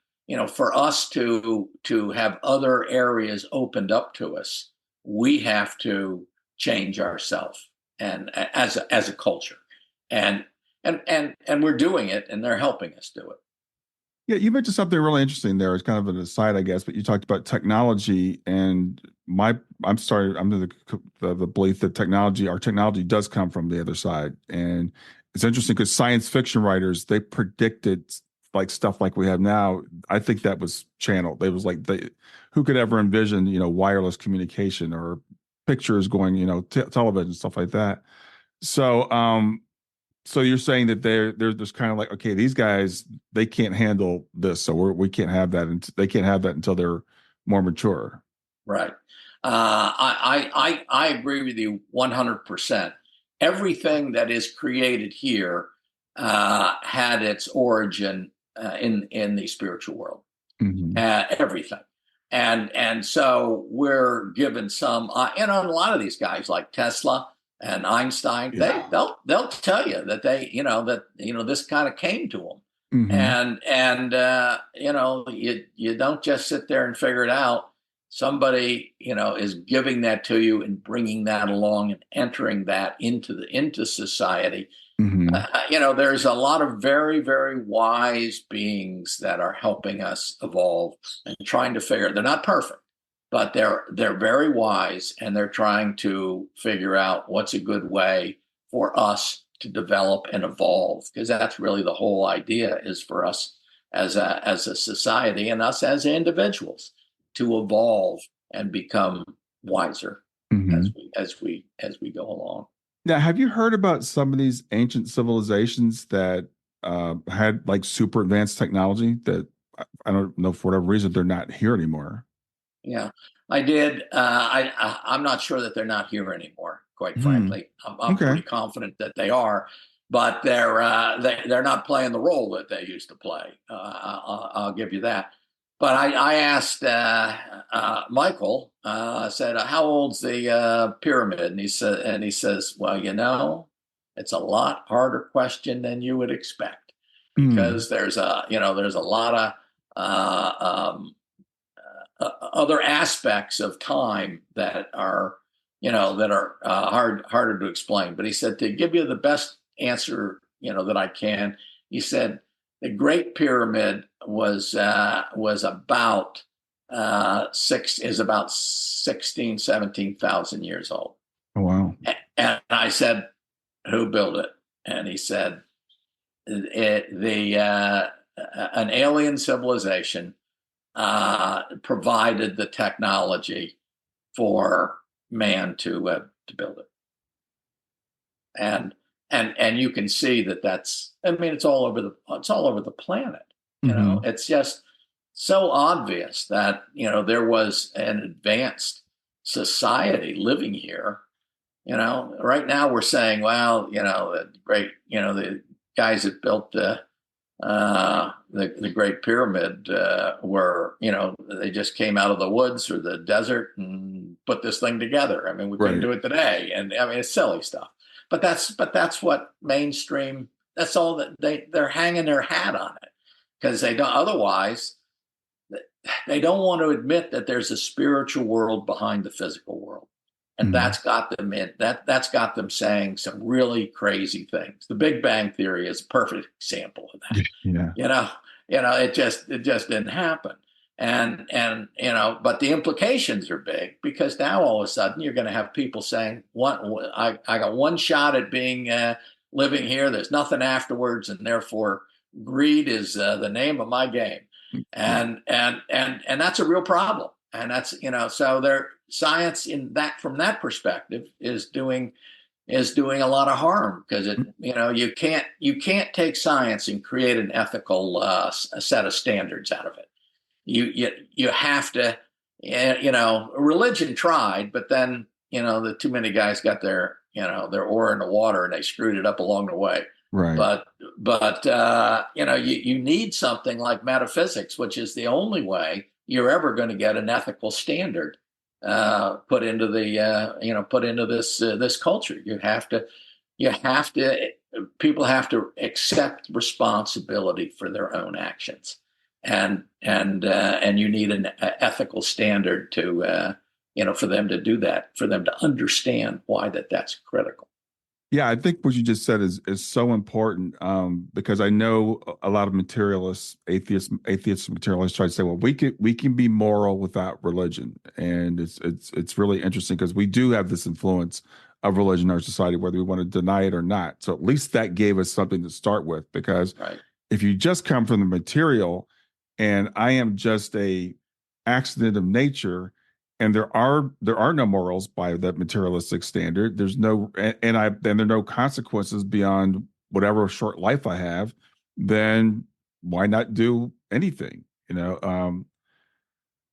for us to have other areas opened up to us, we have to change ourselves and as a culture, and we're doing it, and they're helping us do it. Yeah, you mentioned something really interesting there. It's kind of an aside, I guess, but you talked about technology, and I'm under the belief that our technology does come from the other side, and it's interesting because science fiction writers, they predicted like stuff like we have now. I think that was channeled. It was like who could ever envision wireless communication or pictures going television, stuff like that. So so you're saying that they're just kind of like, okay, these guys, they can't handle this, so we can't have that, and they can't have that until they're more mature. Right. I agree with you 100%. Everything that is created here had its origin in the spiritual world. Mm-hmm. Everything, and so we're given some. A lot of these guys like Tesla and Einstein, they'll tell you that this kind of came to them, and you don't just sit there and figure it out. Somebody is giving that to you and bringing that along and entering that into society. There's a lot of very, very wise beings that are helping us evolve and trying to figure. They're not perfect, but they're very wise, and they're trying to figure out what's a good way for us to develop and evolve, because that's really the whole idea, is for us as a society and us as individuals to evolve and become wiser as we go along. Now, have you heard about some of these ancient civilizations that had like super advanced technology that I don't know, for whatever reason, they're not here anymore? Yeah, I did. I'm not sure that they're not here anymore, quite frankly. I'm pretty confident that they are, but they're not playing the role that they used to play. I'll give you that. But I asked Michael. I said, "How old's the pyramid?" And he says, "Well, it's a lot harder question than you would expect, because there's a lot of other aspects of time that are harder to explain." But he said, to give you the best answer that I can, he said the Great Pyramid was about 17,000 years old. Oh, wow. And I said, "Who built it?" And he said, an alien civilization provided the technology for man to build it. And you can see that's, it's all over the planet. It's just so obvious that there was an advanced society living here. Right now we're saying, well, the guys that built the the Great Pyramid were, they just came out of the woods or the desert and put this thing together. I mean, we couldn't Right. do it today, and I mean, it's silly stuff. But that's what mainstream. That's all that they're hanging their hat on it, because they don't. Otherwise, they don't want to admit that there's a spiritual world behind the physical world. And Mhm. that's got them saying some really crazy things. The Big Bang Theory is a perfect example of that. Yeah. You know, it just didn't happen. And but the implications are big, because now all of a sudden you're going to have people saying, I got one shot at being living here. There's nothing afterwards, and therefore greed is the name of my game. Yeah. And that's a real problem. And that's, so their science from that perspective is doing a lot of harm, because you can't take science and create an ethical set of standards out of it. You have to, religion tried, but then, the too many guys got their oar in the water and they screwed it up along the way. Right. But you need something like metaphysics, which is the only way you're ever going to get an ethical standard put into this culture. People have to accept responsibility for their own actions, and you need an ethical standard to for them to do that, for them to understand why that's critical. Yeah, I think what you just said is so important, because I know a lot of materialists, atheists, materialists try to say, well, we can be moral without religion, and it's really interesting, because we do have this influence of religion in our society, whether we want to deny it or not. So at least that gave us something to start with, because Right. if you just come from the material, and I am just a accident of nature, and there are no morals by that materialistic standard. There's no, and there are no consequences beyond whatever short life I have. Then why not do anything?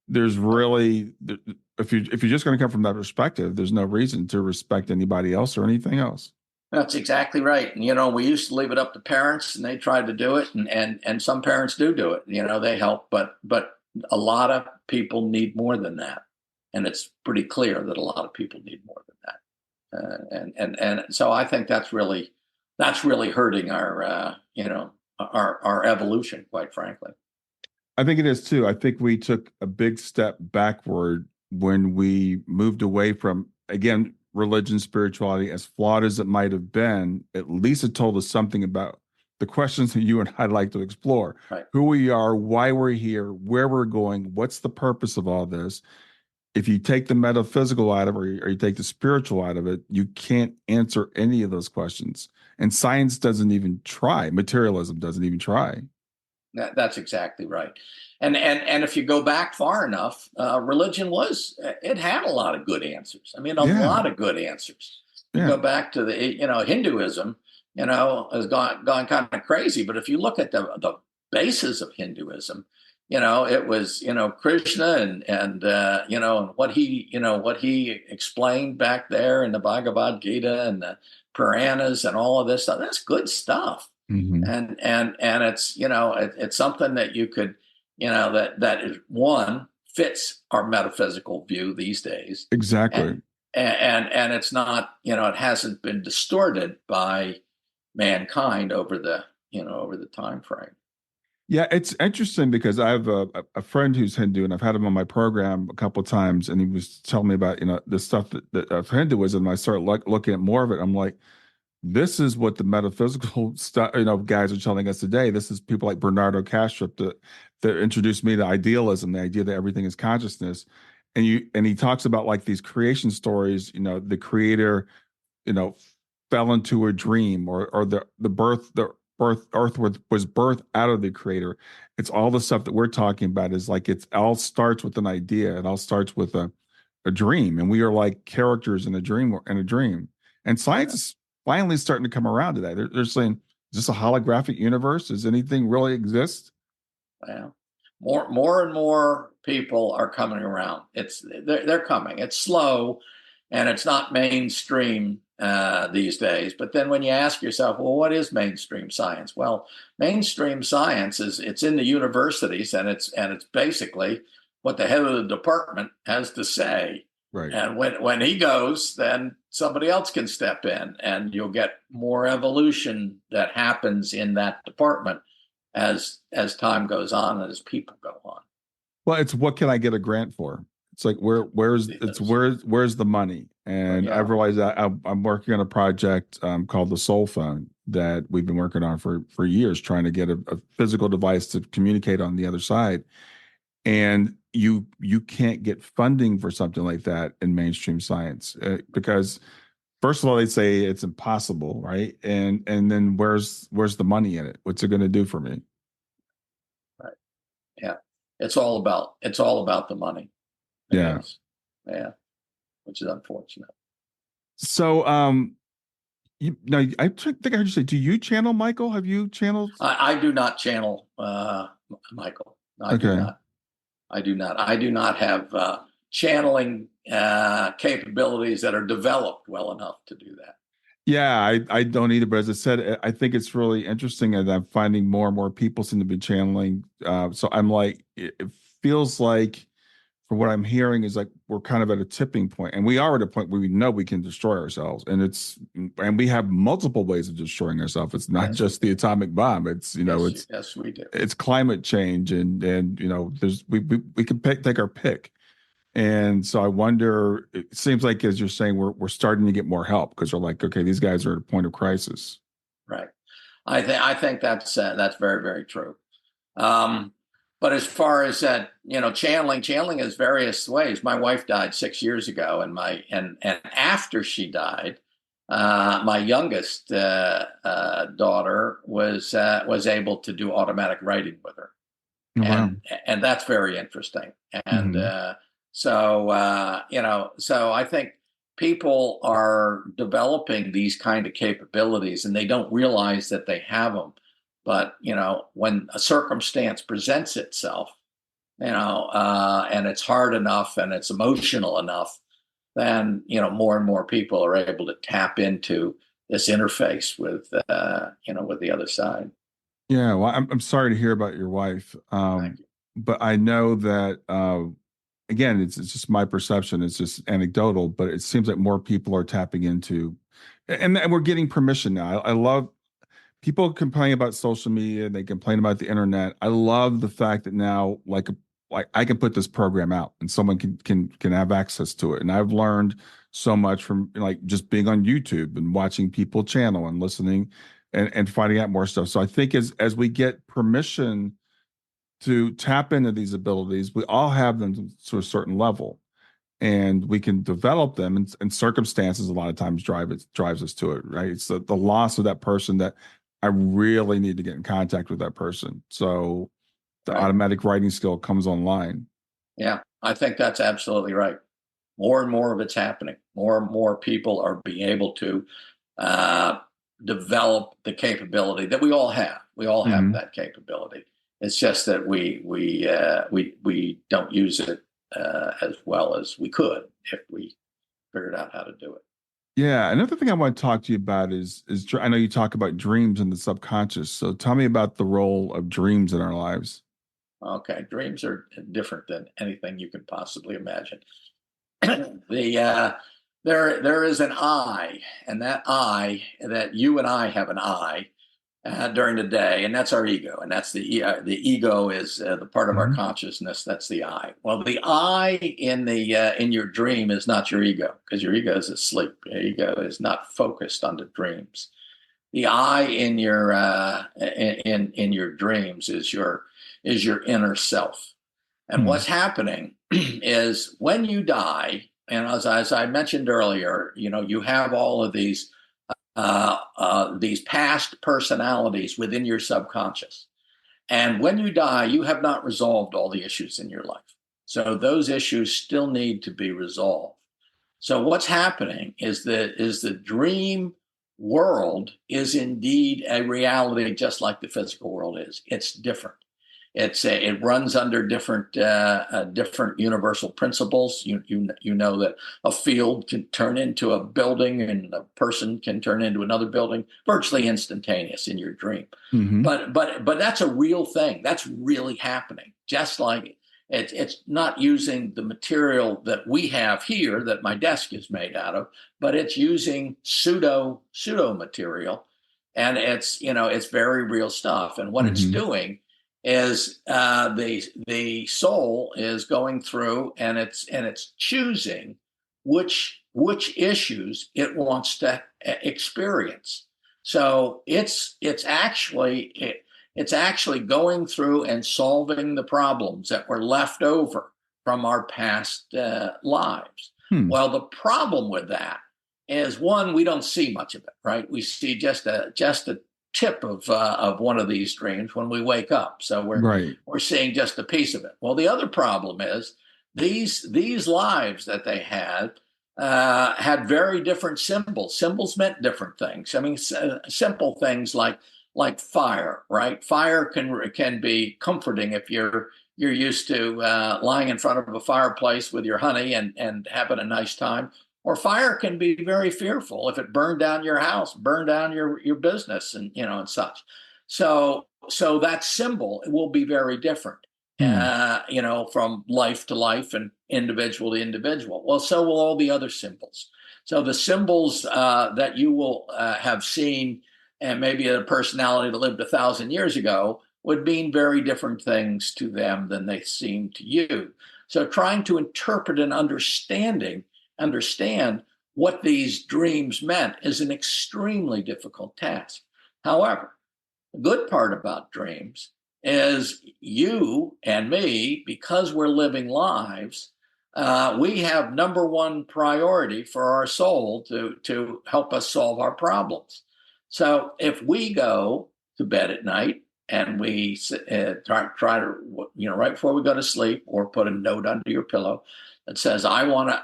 There's really, if you're just going to come from that perspective, there's no reason to respect anybody else or anything else. That's exactly right. And, we used to leave it up to parents, and they tried to do it, and some parents do it. They help, but a lot of people need more than that. And it's pretty clear that a lot of people need more than that. And so I think that's really hurting our our evolution, quite frankly. I think it is too. I think we took a big step backward when we moved away from, again, religion, spirituality, as flawed as it might have been. At least it told us something about the questions that you and I like to explore. Right. Who we are, why we're here, where we're going, what's the purpose of all this. If you take the metaphysical out of it, or you take the spiritual out of it, you can't answer any of those questions. And science doesn't even try. Materialism doesn't even try. That's exactly right. And if you go back far enough, religion had a lot of good answers. I mean, a lot of good answers. You go back to the, Hinduism, has gone kind of crazy. But if you look at the basis of Hinduism, it was, Krishna and what he explained back there in the Bhagavad Gita and the Puranas and all of this stuff. That's good stuff. Mm-hmm. And it's, it's something that you could, that is, one, fits our metaphysical view these days. Exactly. And it's not, it hasn't been distorted by mankind over the time frame. Yeah, it's interesting, because I have a friend who's Hindu, and I've had him on my program a couple of times, and he was telling me about, the stuff that of Hinduism. And I started looking at more of it. I'm like, this is what the metaphysical stuff, guys are telling us today. This is people like Bernardo Kastrup that introduced me to idealism, the idea that everything is consciousness. And he talks about, like, these creation stories, the creator, fell into a dream, or the birth earth was birthed out of the creator. It's all the stuff that we're talking about is like, it all starts with an idea. It all starts with a dream. And we are like characters in a dream. And science is finally starting to come around to that. They're saying, is this a holographic universe? Does anything really exist? Well, more and more people are coming around. They're coming. It's slow, and it's not mainstream these days. But then when you ask yourself, well, what is mainstream science? Well, mainstream science it's in the universities, and it's basically what the head of the department has to say. Right. And when he goes, then somebody else can step in, and you'll get more evolution that happens in that department as time goes on and as people go on. Well, it's what can I get a grant for? It's like where's the money? And Yeah. I've realized that I'm working on a project called the Soul Phone that we've been working on for years, trying to get a physical device to communicate on the other side. And you can't get funding for something like that in mainstream science because first of all they say it's impossible, right? And then where's the money in it? What's it going to do for me? Right. Yeah. It's all about the money. Yeah. Yeah. Which is unfortunate. So I think I heard you say, do you channel Michael? Have you channeled? I do not channel Michael. I do not. I do not have channeling capabilities that are developed well enough to do that. Yeah, I don't either. But as I said, I think it's really interesting, and I'm finding more and more people seem to be channeling. So I'm like, it feels like, from what I'm hearing, is like we're kind of at a tipping point, and we are at a point where we know we can destroy ourselves, and we have multiple ways of destroying ourselves. It's not just the atomic bomb. It's yes, we do. It's climate change, and there's we can take our pick. And so I wonder, it seems like, as you're saying, we're starting to get more help because we're like, okay, these guys are at a point of crisis. Right. I think that's very, very true. But as far as that, channeling is various ways. My wife died 6 years ago, and after she died, my youngest daughter was able to do automatic writing with her, and that's very interesting. And so I think people are developing these kind of capabilities, and they don't realize that they have them. But when a circumstance presents itself, and it's hard enough and it's emotional enough, then more and more people are able to tap into this interface with with the other side. Yeah, well, I'm sorry to hear about your wife, Thank you. but I know that again, it's just my perception. It's just anecdotal, but it seems like more people are tapping into, and we're getting permission now. I love people complain about social media. They complain about the internet. I love the fact that now, like I can put this program out and someone can have access to it. And I've learned so much from like just being on YouTube and watching people channel and listening and finding out more stuff. So I think as we get permission to tap into these abilities, we all have them to a certain level, and we can develop them. And circumstances a lot of times drives us to it, right? It's the loss of that person that I really need to get in contact with that person. So the automatic writing skill comes online. Yeah, I think that's absolutely right. More and more of it's happening. More and more people are being able to develop the capability that we all have. We all have that capability. It's just that we don't use it as well as we could if we figured out how to do it. Yeah, another thing I want to talk to you about is I know you talk about dreams and the subconscious. So tell me about the role of dreams in our lives. Okay, dreams are different than anything you can possibly imagine. There is an I, and that you and I have an I during the day, and that's our ego, and that's the ego is the part of our consciousness. That's the I. Well, the I in your dream is not your ego, because your ego is asleep. Your ego is not focused on the dreams. The I in your in your dreams is your inner self. And what's happening is when you die, and as I mentioned earlier, you have all of these past personalities within your subconscious. And when you die, you have not resolved all the issues in your life. So those issues still need to be resolved. So what's happening is the dream world is indeed a reality, just like the physical world is. It's different. It runs under different universal principles. You know that a field can turn into a building, and a person can turn into another building, virtually instantaneous in your dream. Mm-hmm. But that's a real thing. That's really happening. Just like it's not using the material that we have here that my desk is made out of, but it's using pseudo material, and it's very real stuff. And what it's doing is the soul is going through, and it's choosing which issues it wants to experience. So it's actually going through and solving the problems that were left over from our past lives. Well, the problem with that is, one, we don't see much of it, right? We see just a tip of one of these dreams when we wake up. So we're seeing just a piece of it. Well, the other problem is these lives that they had very different symbols. Symbols meant different things. I mean, simple things like fire, right? Fire can be comforting if you're used to lying in front of a fireplace with your honey and having a nice time. Or fire can be very fearful if it burned down your house, burned down your business, and such. So that symbol will be very different, from life to life and individual to individual. Well, so will all the other symbols. So the symbols that you will have seen, and maybe a personality that lived 1,000 years ago, would mean very different things to them than they seem to you. So trying to interpret and understand what these dreams meant is an extremely difficult task. However, the good part about dreams is you and me, because we're living lives, we have number one priority for our soul to help us solve our problems. So if we go to bed at night and we try to, right before we go to sleep, or put a note under your pillow that says, I want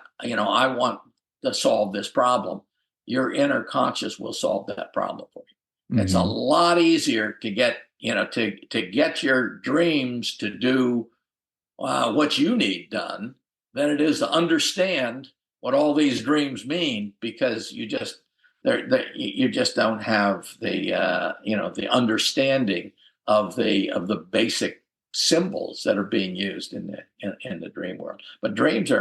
to solve this problem, your inner conscious will solve that problem for you. Mm-hmm. It's a lot easier to get, to get your dreams to do what you need done than it is to understand what all these dreams mean, because you just don't have the understanding of the basic symbols that are being used in the dream world. But dreams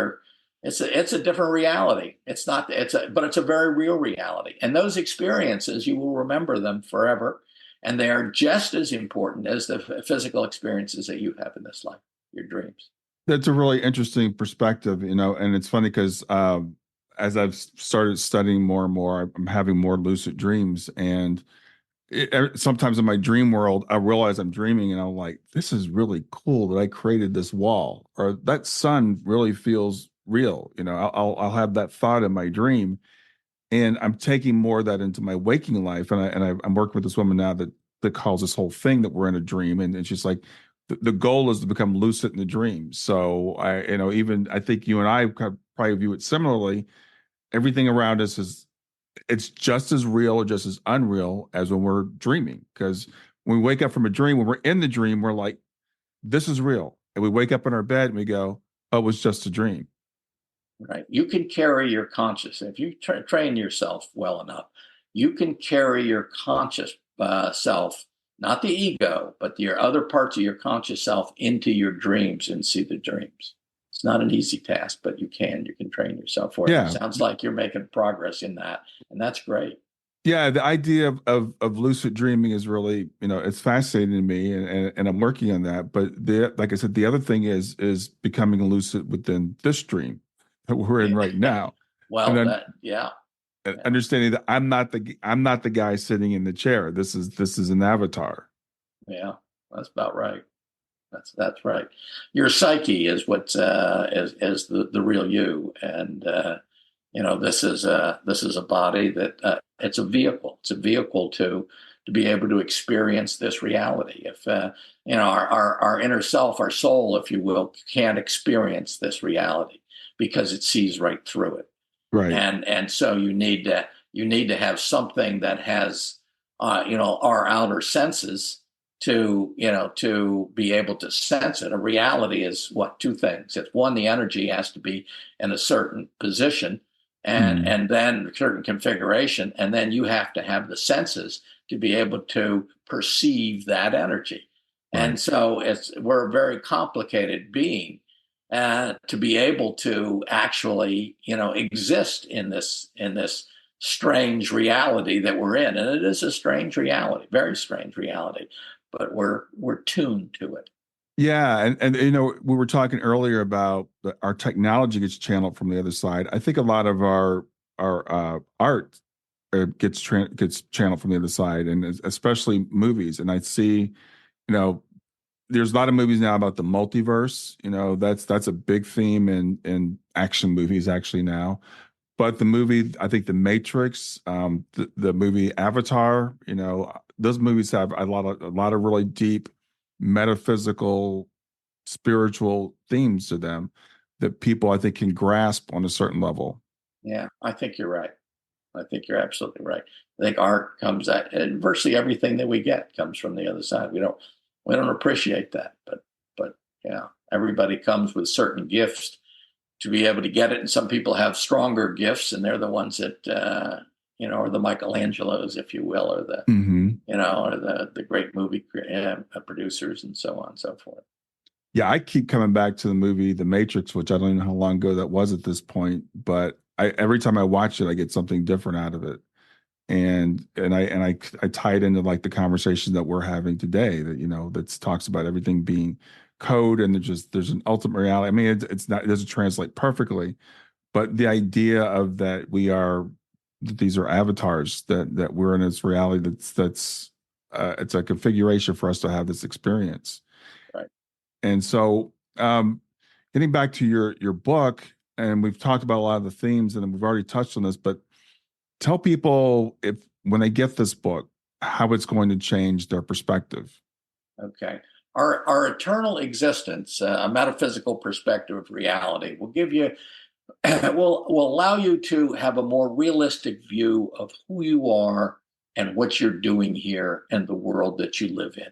it's a different reality. But it's a very real reality. And those experiences, you will remember them forever, and they are just as important as the physical experiences that you have in this life, your dreams. That's a really interesting perspective, and it's funny because as I've started studying more and more, I'm having more lucid dreams, and sometimes in my dream world, I realize I'm dreaming, and I'm like, this is really cool that I created this wall, or that sun really feels real. I'll have that thought in my dream, and I'm taking more of that into my waking life. And I'm working with this woman now that calls this whole thing that we're in a dream, and she's like, the goal is to become lucid in the dream. So I think you and I probably view it similarly. Everything around us it's just as real or just as unreal as when we're dreaming. Because when we wake up from a dream, when we're in the dream, we're like, this is real. And we wake up in our bed and we go, oh, it was just a dream. Right. You can carry your conscious. If you train yourself well enough, you can carry your conscious self, not the ego, but your other parts of your conscious self, into your dreams and see the dreams. It's not an easy task, but you can train yourself for it. Yeah. It sounds like you're making progress in that, and that's great. Yeah, the idea of lucid dreaming is really, it's fascinating to me, and I'm working on that. But like I said, the other thing is becoming lucid within this dream that we're in right now. Well, understanding that I'm not the guy sitting in the chair. This is an avatar. Yeah, that's about right. That's right. Your psyche is what's is the real you, and this is a body that it's a vehicle. It's a vehicle to be able to experience this reality. If our inner self, our soul, if you will, can't experience this reality because it sees right through it. Right. And so you need to have something that has our outer senses to be able to sense it. A reality is what? Two things. It's one, the energy has to be in a certain position and then a certain configuration, and then you have to have the senses to be able to perceive that energy. Right. And so we're a very complicated being to be able to actually, exist in this strange reality that we're in. And it is a strange reality, very strange reality, but we're tuned to it. Yeah. And we were talking earlier about our technology gets channeled from the other side. I think a lot of our art gets channeled from the other side, and especially movies. And I see, there's a lot of movies now about the multiverse. That's a big theme in action movies actually now. But the movie, I think The Matrix, the movie Avatar, those movies have a lot of really deep metaphysical, spiritual themes to them that people, I think, can grasp on a certain level. Yeah, I think you're right. I think you're absolutely right. I think art comes at, and virtually everything that we get comes from the other side. We don't appreciate that, but yeah, everybody comes with certain gifts to be able to get it. And some people have stronger gifts, and they're the ones that, are the Michelangelos, if you will, or the, or the great movie producers and so on and so forth. Yeah, I keep coming back to the movie The Matrix, which I don't even know how long ago that was at this point, but every time I watch it, I get something different out of it. And I tie it into like the conversation that we're having today that talks about everything being code, and there's an ultimate reality. I mean, it doesn't translate perfectly, but the idea of that these are avatars, that we're in this reality that's it's a configuration for us to have this experience. Right. And so getting back to your book, and we've talked about a lot of the themes, and we've already touched on this, but tell people when they get this book, how it's going to change their perspective. Okay. Our eternal existence, a metaphysical perspective of reality, will give you, will allow you to have a more realistic view of who you are and what you're doing here in the world that you live in.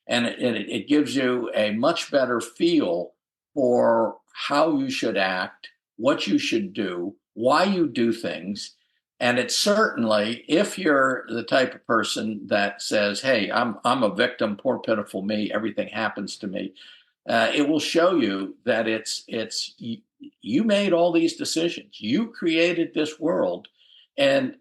And it gives you a much better feel for how you should act, what you should do, why you do things. And it's certainly, if you're the type of person that says, hey, I'm a victim, poor pitiful me, everything happens to me, it will show you that you made all these decisions. You created this world, and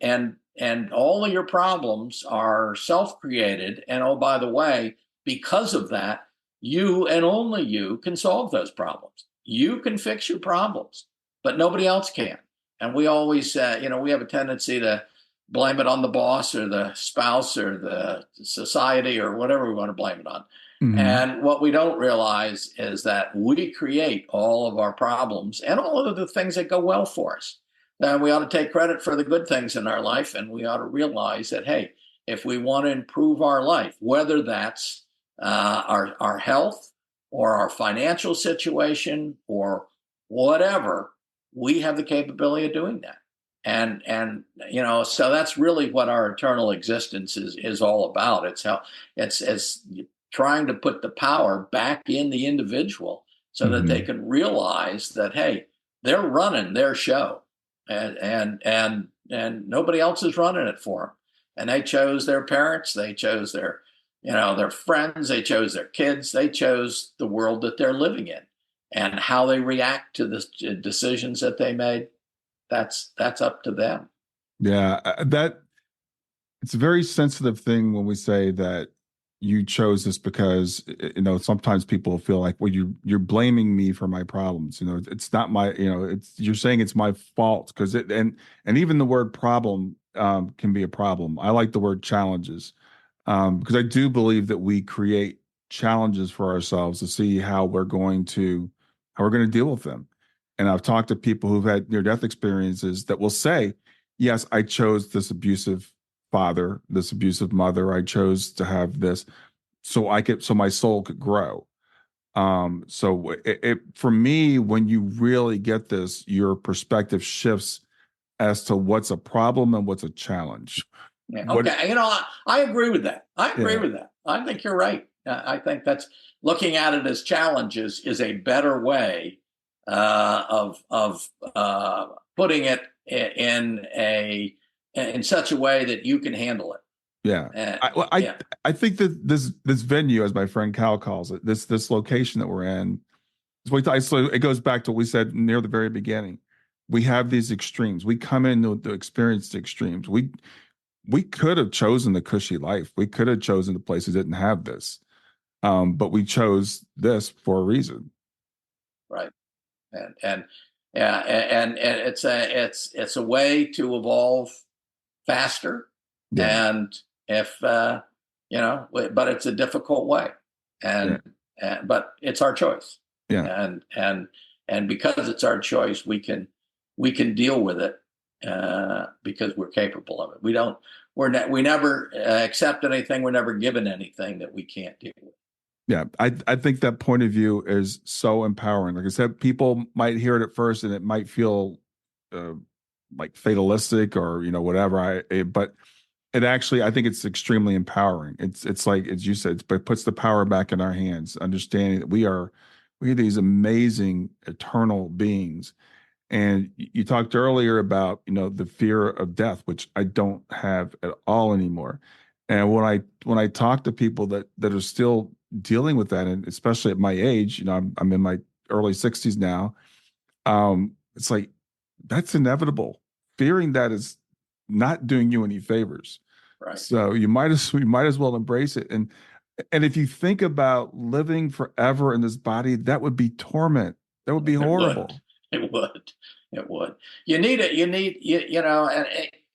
all of your problems are self-created. And oh, by the way, because of that, you and only you can solve those problems. You can fix your problems, but nobody else can. And we always, we have a tendency to blame it on the boss or the spouse or the society or whatever we want to blame it on. Mm-hmm. And what we don't realize is that we create all of our problems and all of the things that go well for us. And we ought to take credit for the good things in our life. And we ought to realize that, hey, if we want to improve our life, whether that's our health or our financial situation or whatever, we have the capability of doing that. And so that's really what our eternal existence is all about. It's trying to put the power back in the individual so that they can realize that, hey, they're running their show and nobody else is running it for them. And they chose their parents, they chose their friends, they chose their kids, they chose the world that they're living in. And how they react to the decisions that they made, that's up to them. Yeah, it's a very sensitive thing when we say that you chose this because, sometimes people feel like, well, you're blaming me for my problems. It's not my, you're saying it's my fault because and even the word problem can be a problem. I like the word challenges because I do believe that we create challenges for ourselves to see how we're going to deal with them. And I've talked to people who've had near-death experiences that will say, yes, I chose this abusive father, this abusive mother. I chose to have this so my soul could grow. So for me, when you really get this, your perspective shifts as to what's a problem and what's a challenge. Yeah. Okay. I agree with that. I agree with that. I think you're right. I think that's looking at it as challenges is a better way of putting it in such a way that you can handle it. Yeah. I think that this venue, as my friend Cal calls it, this location that we're in, so it goes back to what we said near the very beginning. We have these extremes. We come in to experience the extremes. We could have chosen the cushy life. We could have chosen the place that didn't have this. But we chose this for a reason. Right. And it's a way to evolve faster. Yeah. And if but it's a difficult way, but it's our choice. Yeah. And because it's our choice, we can deal with it because we're capable of it. We never accept anything. We're never given anything that we can't deal with. Yeah, I think that point of view is so empowering. Like I said, people might hear it at first and it might feel like fatalistic or whatever. But it actually, I think it's extremely empowering. It's like, as you said, it puts the power back in our hands, understanding that we are these amazing eternal beings. And you talked earlier about the fear of death, which I don't have at all anymore. And when I talk to people that are still dealing with that, and especially at my age, I'm in my early 60s now. It's like that's inevitable. Fearing that is not doing you any favors. Right. So you might as well embrace it. And if you think about living forever in this body, that would be torment. That would be horrible. It would. You need it. You need and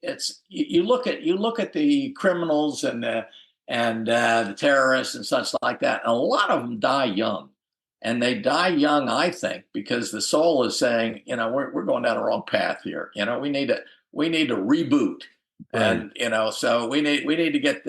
it's you look at the criminals and the terrorists and such like that. And a lot of them die young, and they die young, I think, because the soul is saying, we're going down the wrong path here. We need to reboot. Right. And so we need to get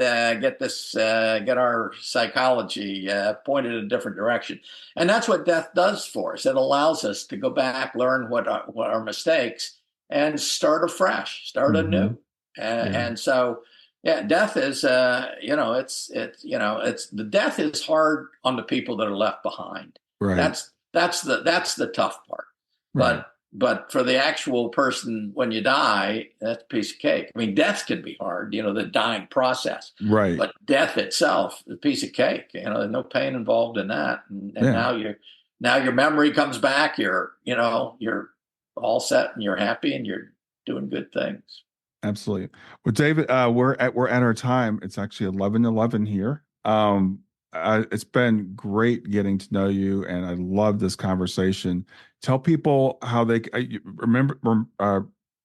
our psychology pointed in a different direction, and that's what death does for us. It allows us to go back, learn what our mistakes, and start afresh, start anew. And so, death is it's the death is hard on the people that are left behind. Right. That's the tough part. Right. But for the actual person, when you die, that's a piece of cake. I mean, death can be hard, the dying process. Right. But death itself is a piece of cake. There's no pain involved in that. And now your memory comes back. You're all set and you're happy and you're doing good things. Absolutely. Well, David, we're at our time. It's actually 11:11 here. It's been great getting to know you, and I love this conversation. Tell people how they mention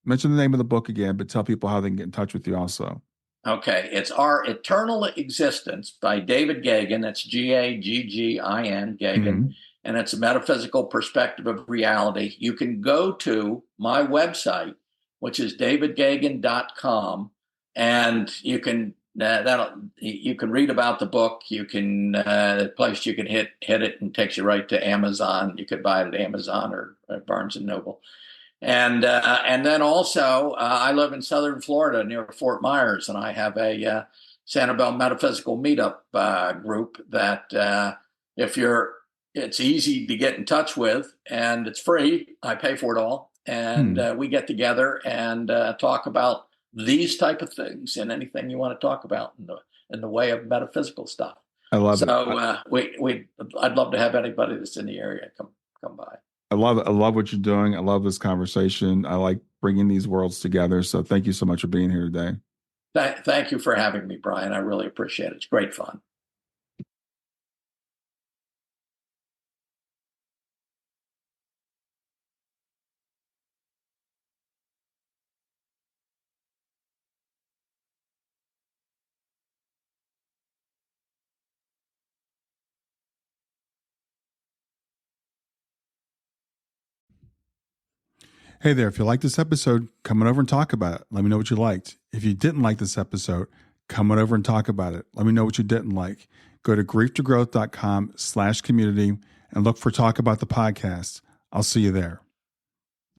the name of the book again, but tell people how they can get in touch with you also. Okay. It's Our Eternal Existence by David Gaggin. That's Gaggin, Gaggin. Mm-hmm. And it's a metaphysical perspective of reality. You can go to my website, which is davidgaggin.com, and you can read about the book. You can the place you can hit it and takes you right to Amazon. You could buy it at Amazon or at Barnes and Noble. And then also I live in Southern Florida near Fort Myers, and I have a Sanibel Metaphysical Meetup group that it's easy to get in touch with, and it's free. I pay for it all, and we get together and talk about these type of things and anything you want to talk about in the way of metaphysical stuff. I love it. So I'd love to have anybody that's in the area come by. I love it. I love what you're doing. I love this conversation. I like bringing these worlds together. So thank you so much for being here today. Thank you for having me, Brian. I really appreciate it. It's great fun. Hey there, if you like this episode, come on over and talk about it. Let me know what you liked. If you didn't like this episode, come on over and talk about it. Let me know what you didn't like. Go to grieftogrowth.com/community and look for Talk About the Podcast. I'll see you there.